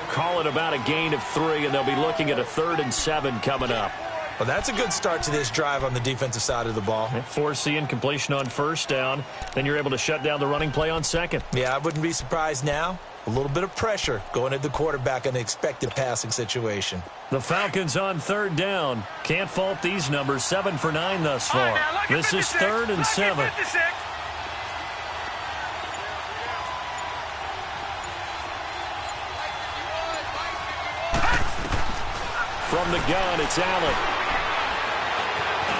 Call it about a gain of 3, and they'll be looking at a 3rd and 7 coming up. Well, that's a good start to this drive on the defensive side of the ball. Force the incompletion on first down. Then you're able to shut down the running play on second. Yeah, I wouldn't be surprised now. A little bit of pressure going at the quarterback in an expected passing situation. The Falcons on third down. Can't fault these numbers. 7 for 9 thus far. This is 3rd and 7. From the gun, it's Allen.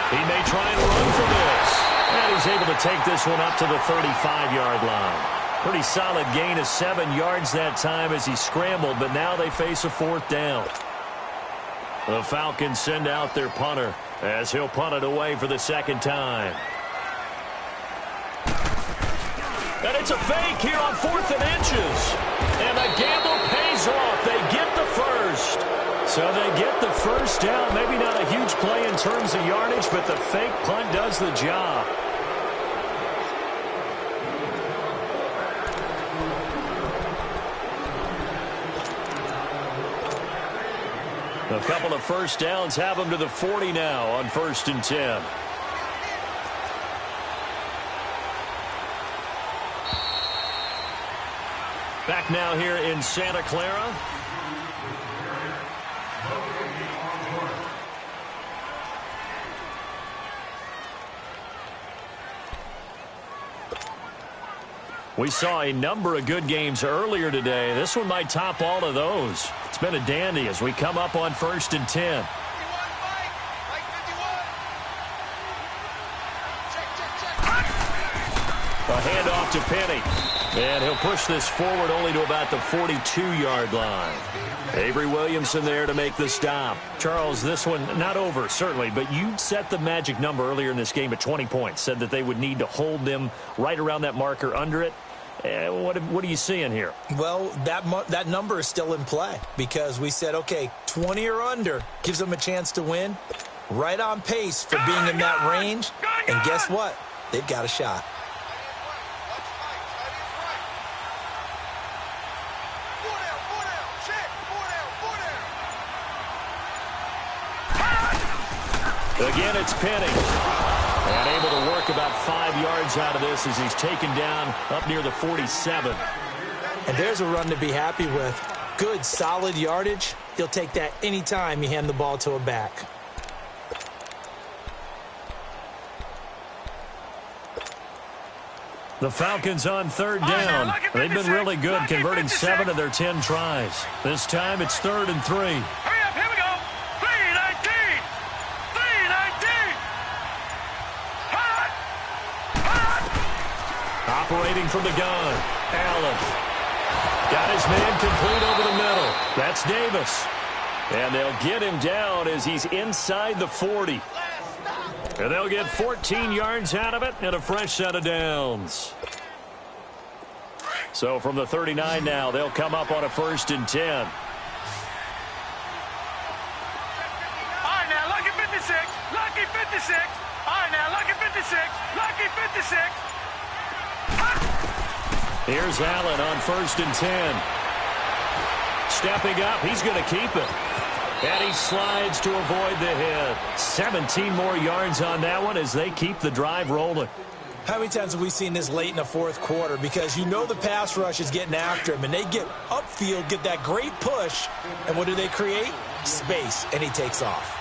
He may try and run for this. And he's able to take this one up to the 35-yard line. Pretty solid gain of 7 yards that time as he scrambled, but now they face a 4th down. The Falcons send out their punter as he'll punt it away for the second time. And it's a fake here on 4th and inches. And the gamble pays off. They get the first. So they get the first down. Maybe not a huge play in terms of yardage, but the fake punt does the job. A couple of first downs have them to the 40 now on 1st and 10. Back now here in Santa Clara. We saw a number of good games earlier today. This one might top all of those. It's been a dandy as we come up on 1st and 10. A handoff to Penny. And he'll push this forward only to about the 42-yard line. Avery Williamson there to make the stop. Charles, this one not over, certainly, but you set the magic number earlier in this game at 20 points. Said that they would need to hold them right around that marker under it. What are you seeing here? Well, that number is still in play because we said, okay, 20 or under gives them a chance to win. Right on pace for being in that range. And guess what? They've got a shot. Again, it's Penny. And able to work about 5 yards out of this as he's taken down up near the 47. And there's a run to be happy with. Good, solid yardage. He'll take that anytime you hand the ball to a back. The Falcons on 3rd down. They've been really good, converting 7 of their 10 tries. This time it's 3rd and 3. Hurry up, here we go. 3:19. 3:19. Hot. Hot. Operating from the gun. Allen. Got his man complete over the middle. That's Davis. And they'll get him down as he's inside the 40. And they'll get 14 yards out of it and a fresh set of downs. So from the 39 now, they'll come up on a 1st and 10. Lucky 56. All right, now, lucky 56. Lucky 56. Here's Allen on 1st and 10. Stepping up, he's going to keep it. And he slides to avoid the hit. 17 more yards on that one as they keep the drive rolling. How many times have we seen this late in the fourth quarter? Because you know the pass rush is getting after him, and they get upfield, get that great push, and what do they create? Space, and he takes off.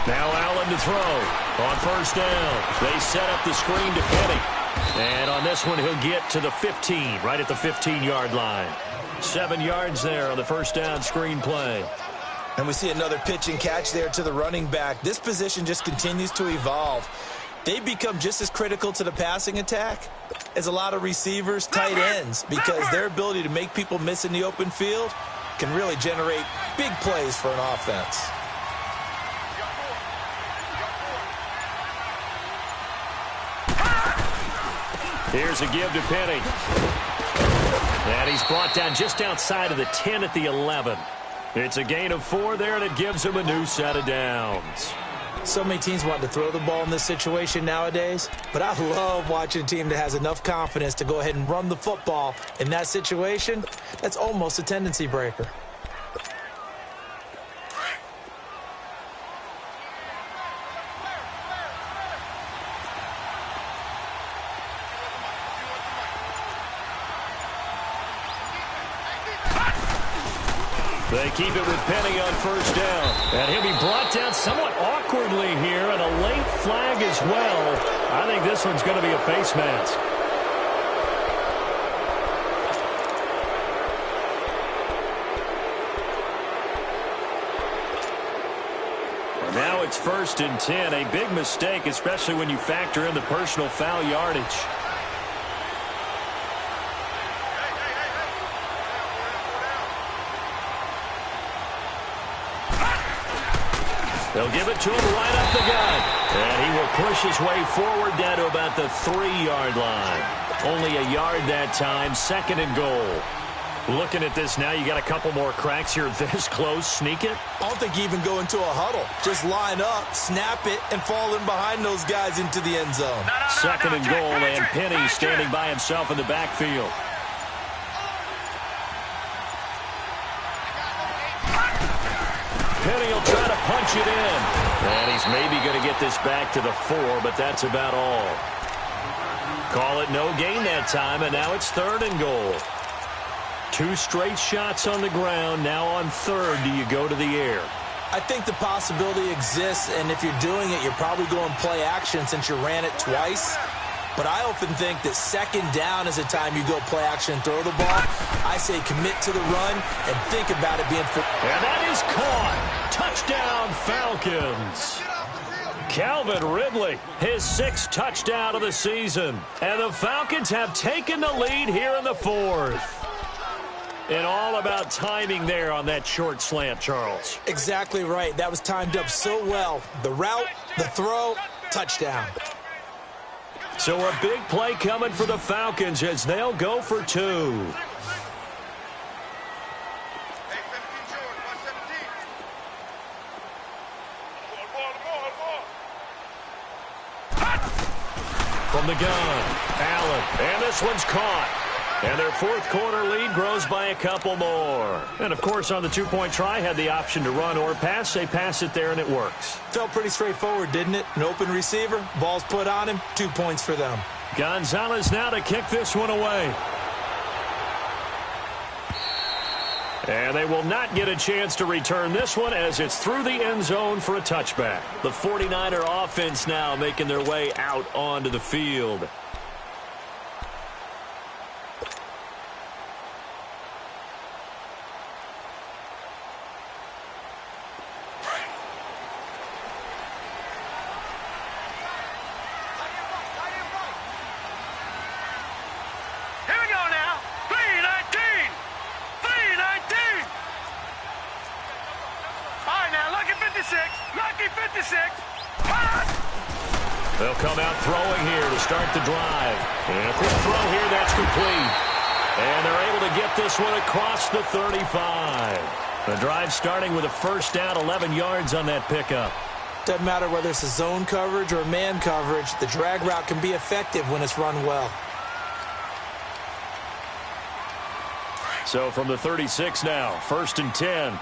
Now Allen to throw on 1st down. They set up the screen to Penny. And on this one, he'll get to the 15, right at the 15-yard line. 7 yards there on the 1st down screen play. And we see another pitch and catch there to the running back. This position just continues to evolve. They become just as critical to the passing attack as a lot of receivers, tight ends, because their ability to make people miss in the open field can really generate big plays for an offense. Here's a give to Penny. And he's brought down just outside of the 10 at the 11. It's a gain of 4 there, and it gives him a new set of downs. So many teams want to throw the ball in this situation nowadays, but I love watching a team that has enough confidence to go ahead and run the football in that situation. That's almost a tendency breaker. They keep it with Penny on 1st down. And he'll be brought down somewhat awkwardly here, and a late flag as well. I think this one's going to be a face mask. And now it's 1st and 10. A big mistake, especially when you factor in the personal foul yardage. They'll give it to him right up the gut. And he will push his way forward down to about the 3-yard line. Only a yard that time, 2nd and goal. Looking at this now, you got a couple more cracks here this close. Sneak it? I don't think you even go into a huddle. Just line up, snap it, and fall in behind those guys into the end zone. 2nd and goal, and Penny standing by himself in the backfield. Penny will try to punch it in. And he's maybe going to get this back to the 4, but that's about all. Call it no gain that time, and now it's 3rd and goal. 2 straight shots on the ground. Now on 3rd, do you go to the air? I think the possibility exists, and if you're doing it, you're probably going play action since you ran it twice. But I often think that 2nd down is the time you go play action and throw the ball. I say commit to the run and think about it being... And that is caught. Touchdown, Falcons. Calvin Ridley, his 6th touchdown of the season. And the Falcons have taken the lead here in the 4th. And all about timing there on that short slant, Charles. Exactly right. That was timed up so well. The route, the throw, touchdown. So a big play coming for the Falcons as they'll go for 2. From the gun, Allen, and this one's caught. And their 4th quarter lead grows by a couple more. And, of course, on the 2-point try, had the option to run or pass. They pass it there, and it works. Felt pretty straightforward, didn't it? An open receiver, ball's put on him, 2 points for them. Gonzalez now to kick this one away. And they will not get a chance to return this one as it's through the end zone for a touchback. The 49er offense now making their way out onto the field. Lucky 56. They'll come out throwing here to start the drive. And a quick throw here, that's complete. And they're able to get this one across the 35. The drive starting with a first down, 11 yards on that pickup. Doesn't matter whether it's a zone coverage or a man coverage, the drag route can be effective when it's run well. So from the 36 now, 1st and 10. All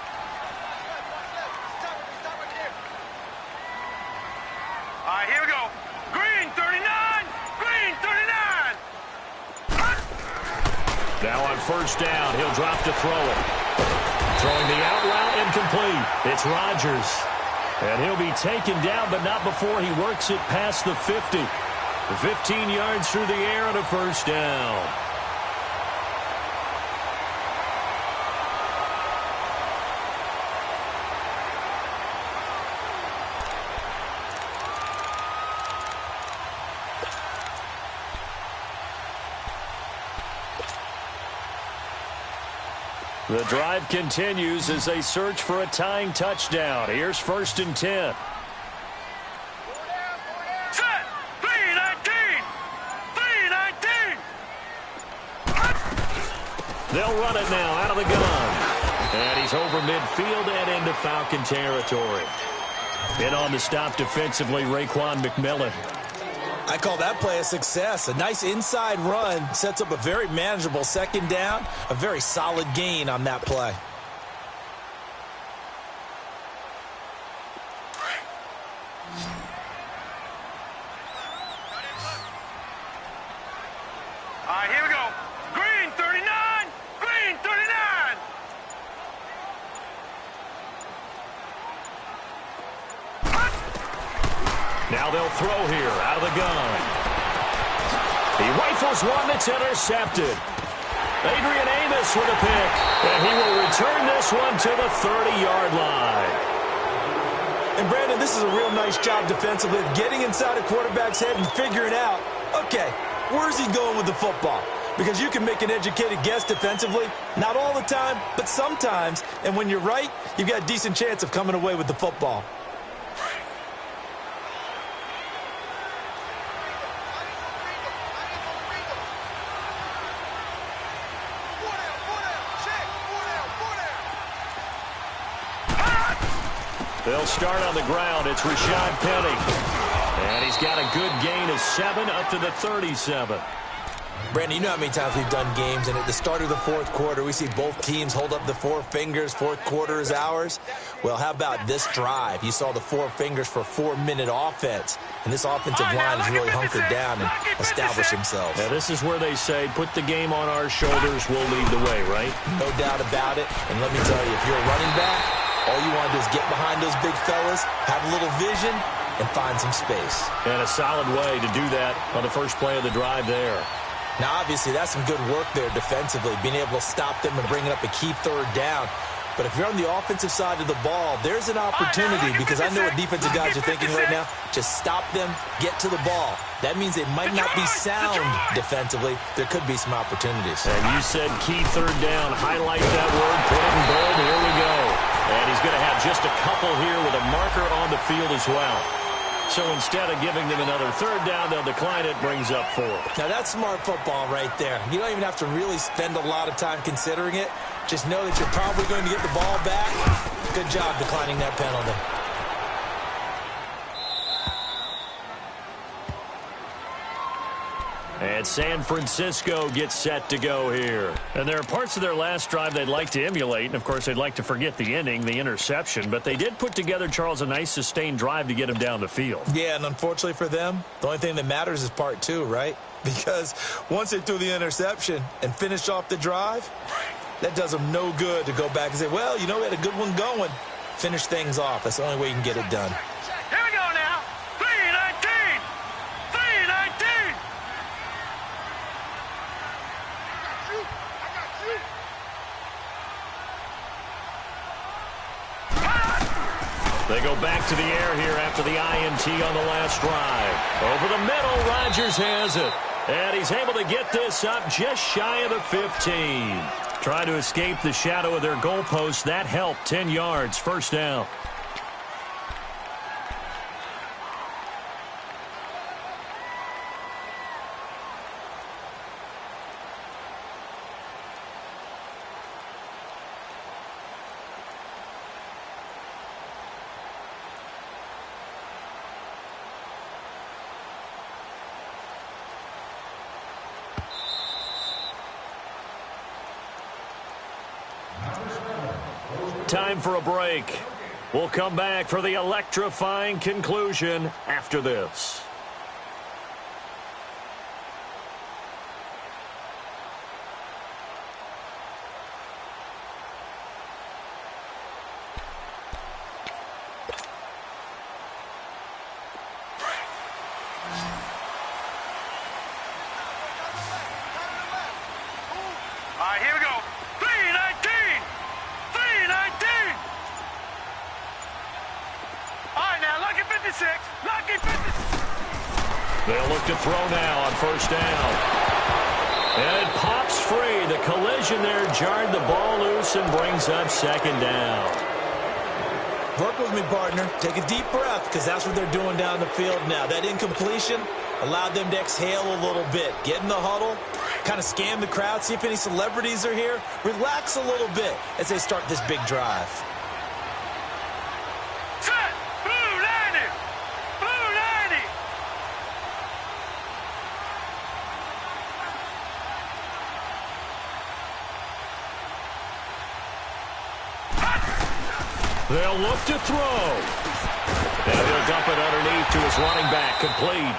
right, here we go. Green 39. Green 39. Now on first down, he'll drop to throw it. Throwing the out route incomplete. It's Rodgers. And he'll be taken down, but not before he works it past the 50. 15 yards through the air and a first down. The drive continues as they search for a tying touchdown. Here's 1st and 10. Set. 319. 319. They'll run it now out of the gun. And he's over midfield and into Falcon territory. In on the stop defensively, Raekwon McMillan. I call that play a success. A nice inside run sets up a very manageable second down, a very solid gain on that play. All right, here we go. Green 39. Green 39. Now they'll throw here out of the gun. He rifles one that's intercepted. Adrian Amos with a pick. And he will return this one to the 30-yard line. And Brandon, this is a real nice job defensively of getting inside a quarterback's head and figuring out, okay, where's he going with the football? Because you can make an educated guess defensively, not all the time, but sometimes. And when you're right, you've got a decent chance of coming away with the football. They'll start on the ground. It's Rashad Penny. And he's got a good gain of 7 up to the 37. Brandon, you know how many times we've done games, and at the start of the fourth quarter, we see both teams hold up the four fingers, fourth quarter is ours. Well, how about this drive? You saw the four fingers for a 4-minute offense, and this offensive line has really hunkered down and established themselves. Now, this is where they say, put the game on our shoulders, we'll lead the way, right? No doubt about it, and let me tell you, if you're a running back, all you want to do is get behind those big fellas, have a little vision, and find some space. And a solid way to do that on the first play of the drive there. Now, obviously, that's some good work there defensively, being able to stop them and bringing up a key third down. But if you're on the offensive side of the ball, there's an opportunity, because I know what defensive guys are thinking right now. Just stop them, get to the ball. That means they might not be sound defensively. There could be some opportunities. And you said key third down. Highlight that word, put it in bold. Here we go. And he's going to have just a couple here with a marker on the field as well. So instead of giving them another third down, they'll decline it, brings up 4. Now, that's smart football right there. You don't even have to really spend a lot of time considering it. Just know that you're probably going to get the ball back. Good job declining that penalty. And San Francisco gets set to go here. And there are parts of their last drive they'd like to emulate. And, of course, they'd like to forget the ending, the interception. But they did put together, Charles, a nice sustained drive to get him down the field. Yeah, and unfortunately for them, the only thing that matters is part 2, right? Because once they threw the interception and finished off the drive, that does them no good to go back and say, well, you know, we had a good one going. Finish things off. That's the only way you can get it done. Here we go now. 319. 319. They go back to the air here after the INT on the last drive. Over the middle, Rodgers has it. And he's able to get this up just shy of the 15. Trying to escape the shadow of their goalpost. That helped. 10 yards, first down. time for a break. We'll come back for the electrifying conclusion after this. All right, here we go. 319! 319! All right, now, lucky 56. Lucky 56. They'll look to throw now on first down. And it pops free. The collision there jarred the ball loose and brings up second down. Work with me, partner. Take a deep breath, because that's what they're doing down the field now. That incompletion allowed them to exhale a little bit. Get in the huddle, kind of scan the crowd, see if any celebrities are here. Relax a little bit as they start this big drive. Set! Blue 90! Blue 90! They'll look to throw. And he'll dump it underneath to his running back, complete.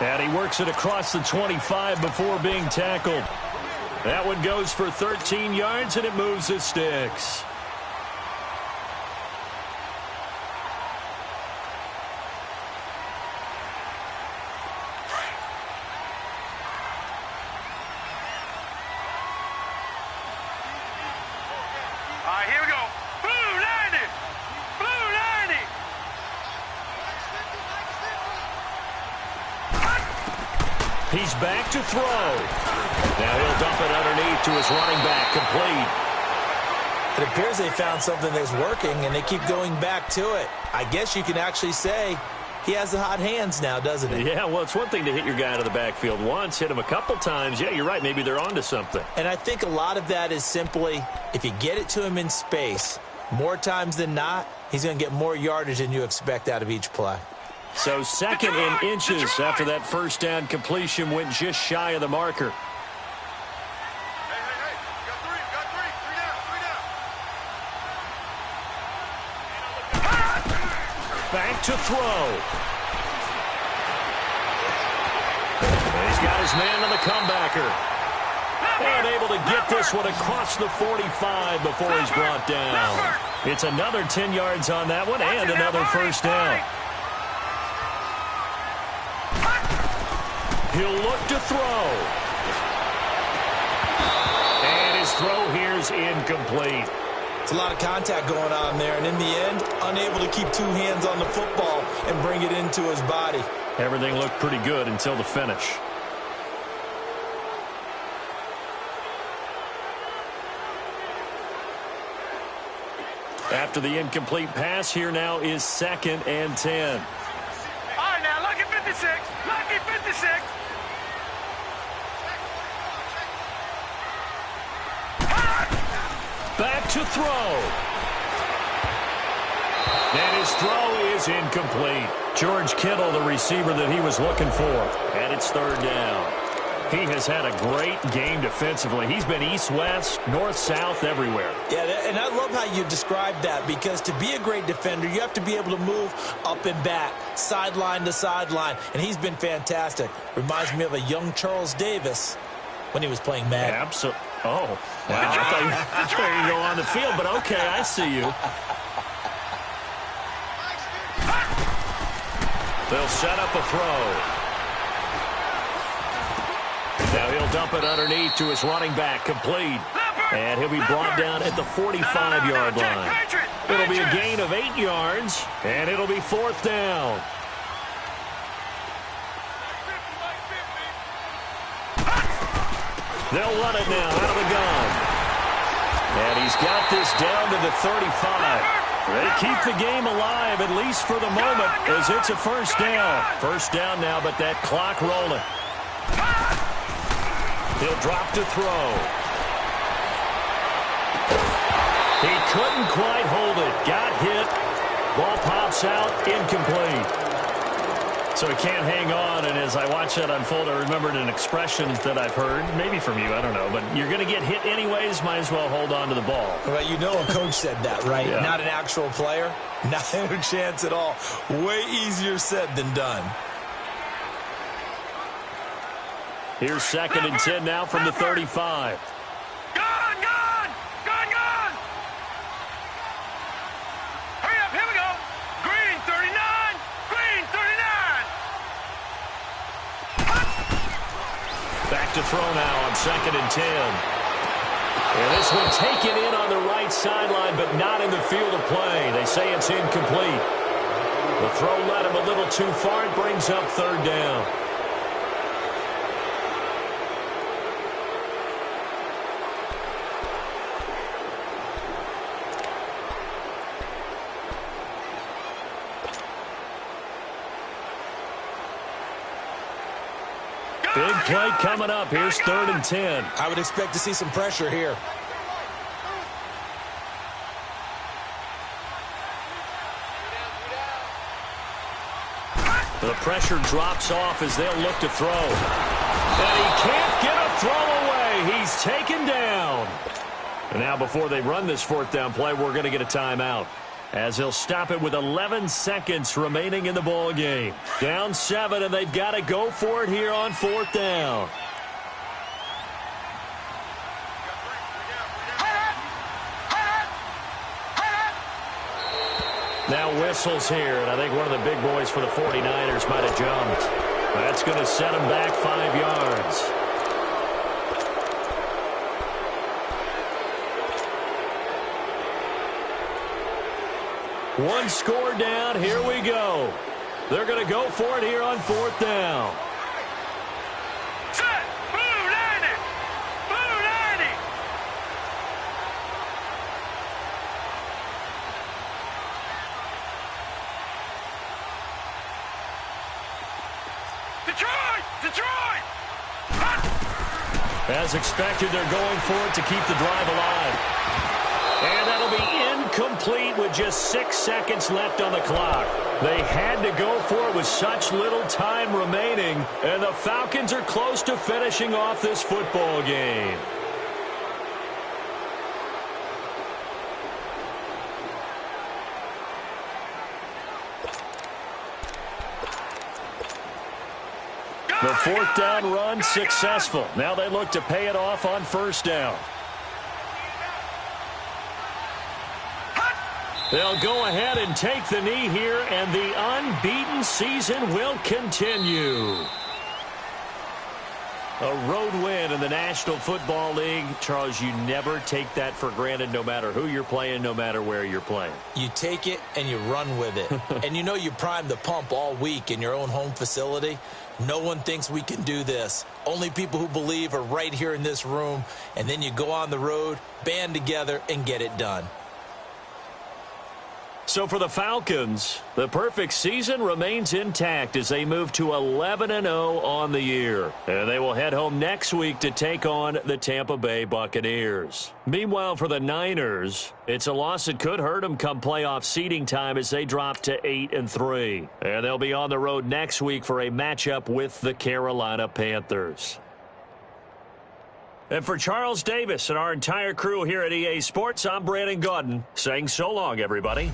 And he works it across the 25 before being tackled. That one goes for 13 yards, and it moves the sticks. All right, here we go. Blue 90! Blue 90! He's back to throw. Now he'll dump it underneath to his running back, complete. It appears they found something that's working, and they keep going back to it. I guess you can actually say he has the hot hands now, doesn't he? Yeah, well, it's one thing to hit your guy out of the backfield once, hit him a couple times. Yeah, you're right. Maybe they're onto something. And I think a lot of that is simply, if you get it to him in space, more times than not, he's going to get more yardage than you expect out of each play. So second in inches after that first down completion went just shy of the marker. Hey, got three down. Back to throw. And he's got his man on the comebacker. And able to get this one across the 45 before he's brought down. It's another 10 yards on that one and another first down. He'll look to throw. And his throw here's incomplete. It's a lot of contact going on there, and in the end, unable to keep two hands on the football and bring it into his body. Everything looked pretty good until the finish. After the incomplete pass, here now is 2nd and 10. All right, now, lucky 56. Lucky 56. Back to throw. And his throw is incomplete. George Kittle, the receiver that he was looking for. And it's 3rd down. He has had a great game defensively. He's been east-west, north-south, everywhere. Yeah, and I love how you described that, because to be a great defender, you have to be able to move up and back, sideline to sideline, and he's been fantastic. Reminds me of a young Charles Davis when he was playing Madden. Absolutely. Oh, wow. I thought you go on the field, but okay, I see you. They'll set up a throw. Now he'll dump it underneath to his running back, complete. And he'll be brought down at the 45-yard line. It'll be a gain of 8 yards, and it'll be 4th down. They'll run it now out of the gun. And he's got this down to the 35. They keep the game alive, at least for the moment, as it's a first down. First down now, but that clock rolling. He'll drop to throw. He couldn't quite hold it. Got hit. Ball pops out, incomplete. So he can't hang on, and as I watch that unfold, I remembered an expression that I've heard, maybe from you, I don't know, but you're going to get hit anyways, might as well hold on to the ball. Well, you know a coach said that, right? Yeah. Not an actual player. Not a chance at all. Way easier said than done. Here's 2nd and 10 now from the 35. Gone, gone! Gone, gone! Hurry up, here we go! Green 39! Green 39! Back to throw now on 2nd and 10. And this one taken in on the right sideline, but not in the field of play. They say it's incomplete. The throw led him a little too far. It brings up 3rd down. Big play coming up. Here's 3rd and 10. I would expect to see some pressure here. The pressure drops off as they'll look to throw. And he can't get a throw away. He's taken down. And now before they run this 4th down play, we're going to get a timeout, as he'll stop it with 11 seconds remaining in the ball game. Down 7, and they've got to go for it here on 4th down. Now whistles here, and I think one of the big boys for the 49ers might have jumped. That's going to set him back 5 yards. One score down. Here we go. They're going to go for it here on 4th down. Set! Blue 90! Blue 90! Detroit! Detroit! As expected, they're going for it to keep the drive alive. And that'll be incomplete with just 6 seconds left on the clock. They had to go for it with such little time remaining, and the Falcons are close to finishing off this football game. The 4th down run successful. Now they look to pay it off on 1st down. They'll go ahead and take the knee here, and the unbeaten season will continue. A road win in the National Football League. Charles, you never take that for granted, no matter who you're playing, no matter where you're playing. You take it and you run with it. And you know you primed the pump all week in your own home facility. No one thinks we can do this. Only people who believe are right here in this room. And then you go on the road, band together, and get it done. So for the Falcons, the perfect season remains intact as they move to 11-0 on the year. And they will head home next week to take on the Tampa Bay Buccaneers. Meanwhile, for the Niners, it's a loss that could hurt them come playoff seeding time as they drop to 8-3. And they'll be on the road next week for a matchup with the Carolina Panthers. And for Charles Davis and our entire crew here at EA Sports, I'm Brandon Gaudin saying so long, everybody.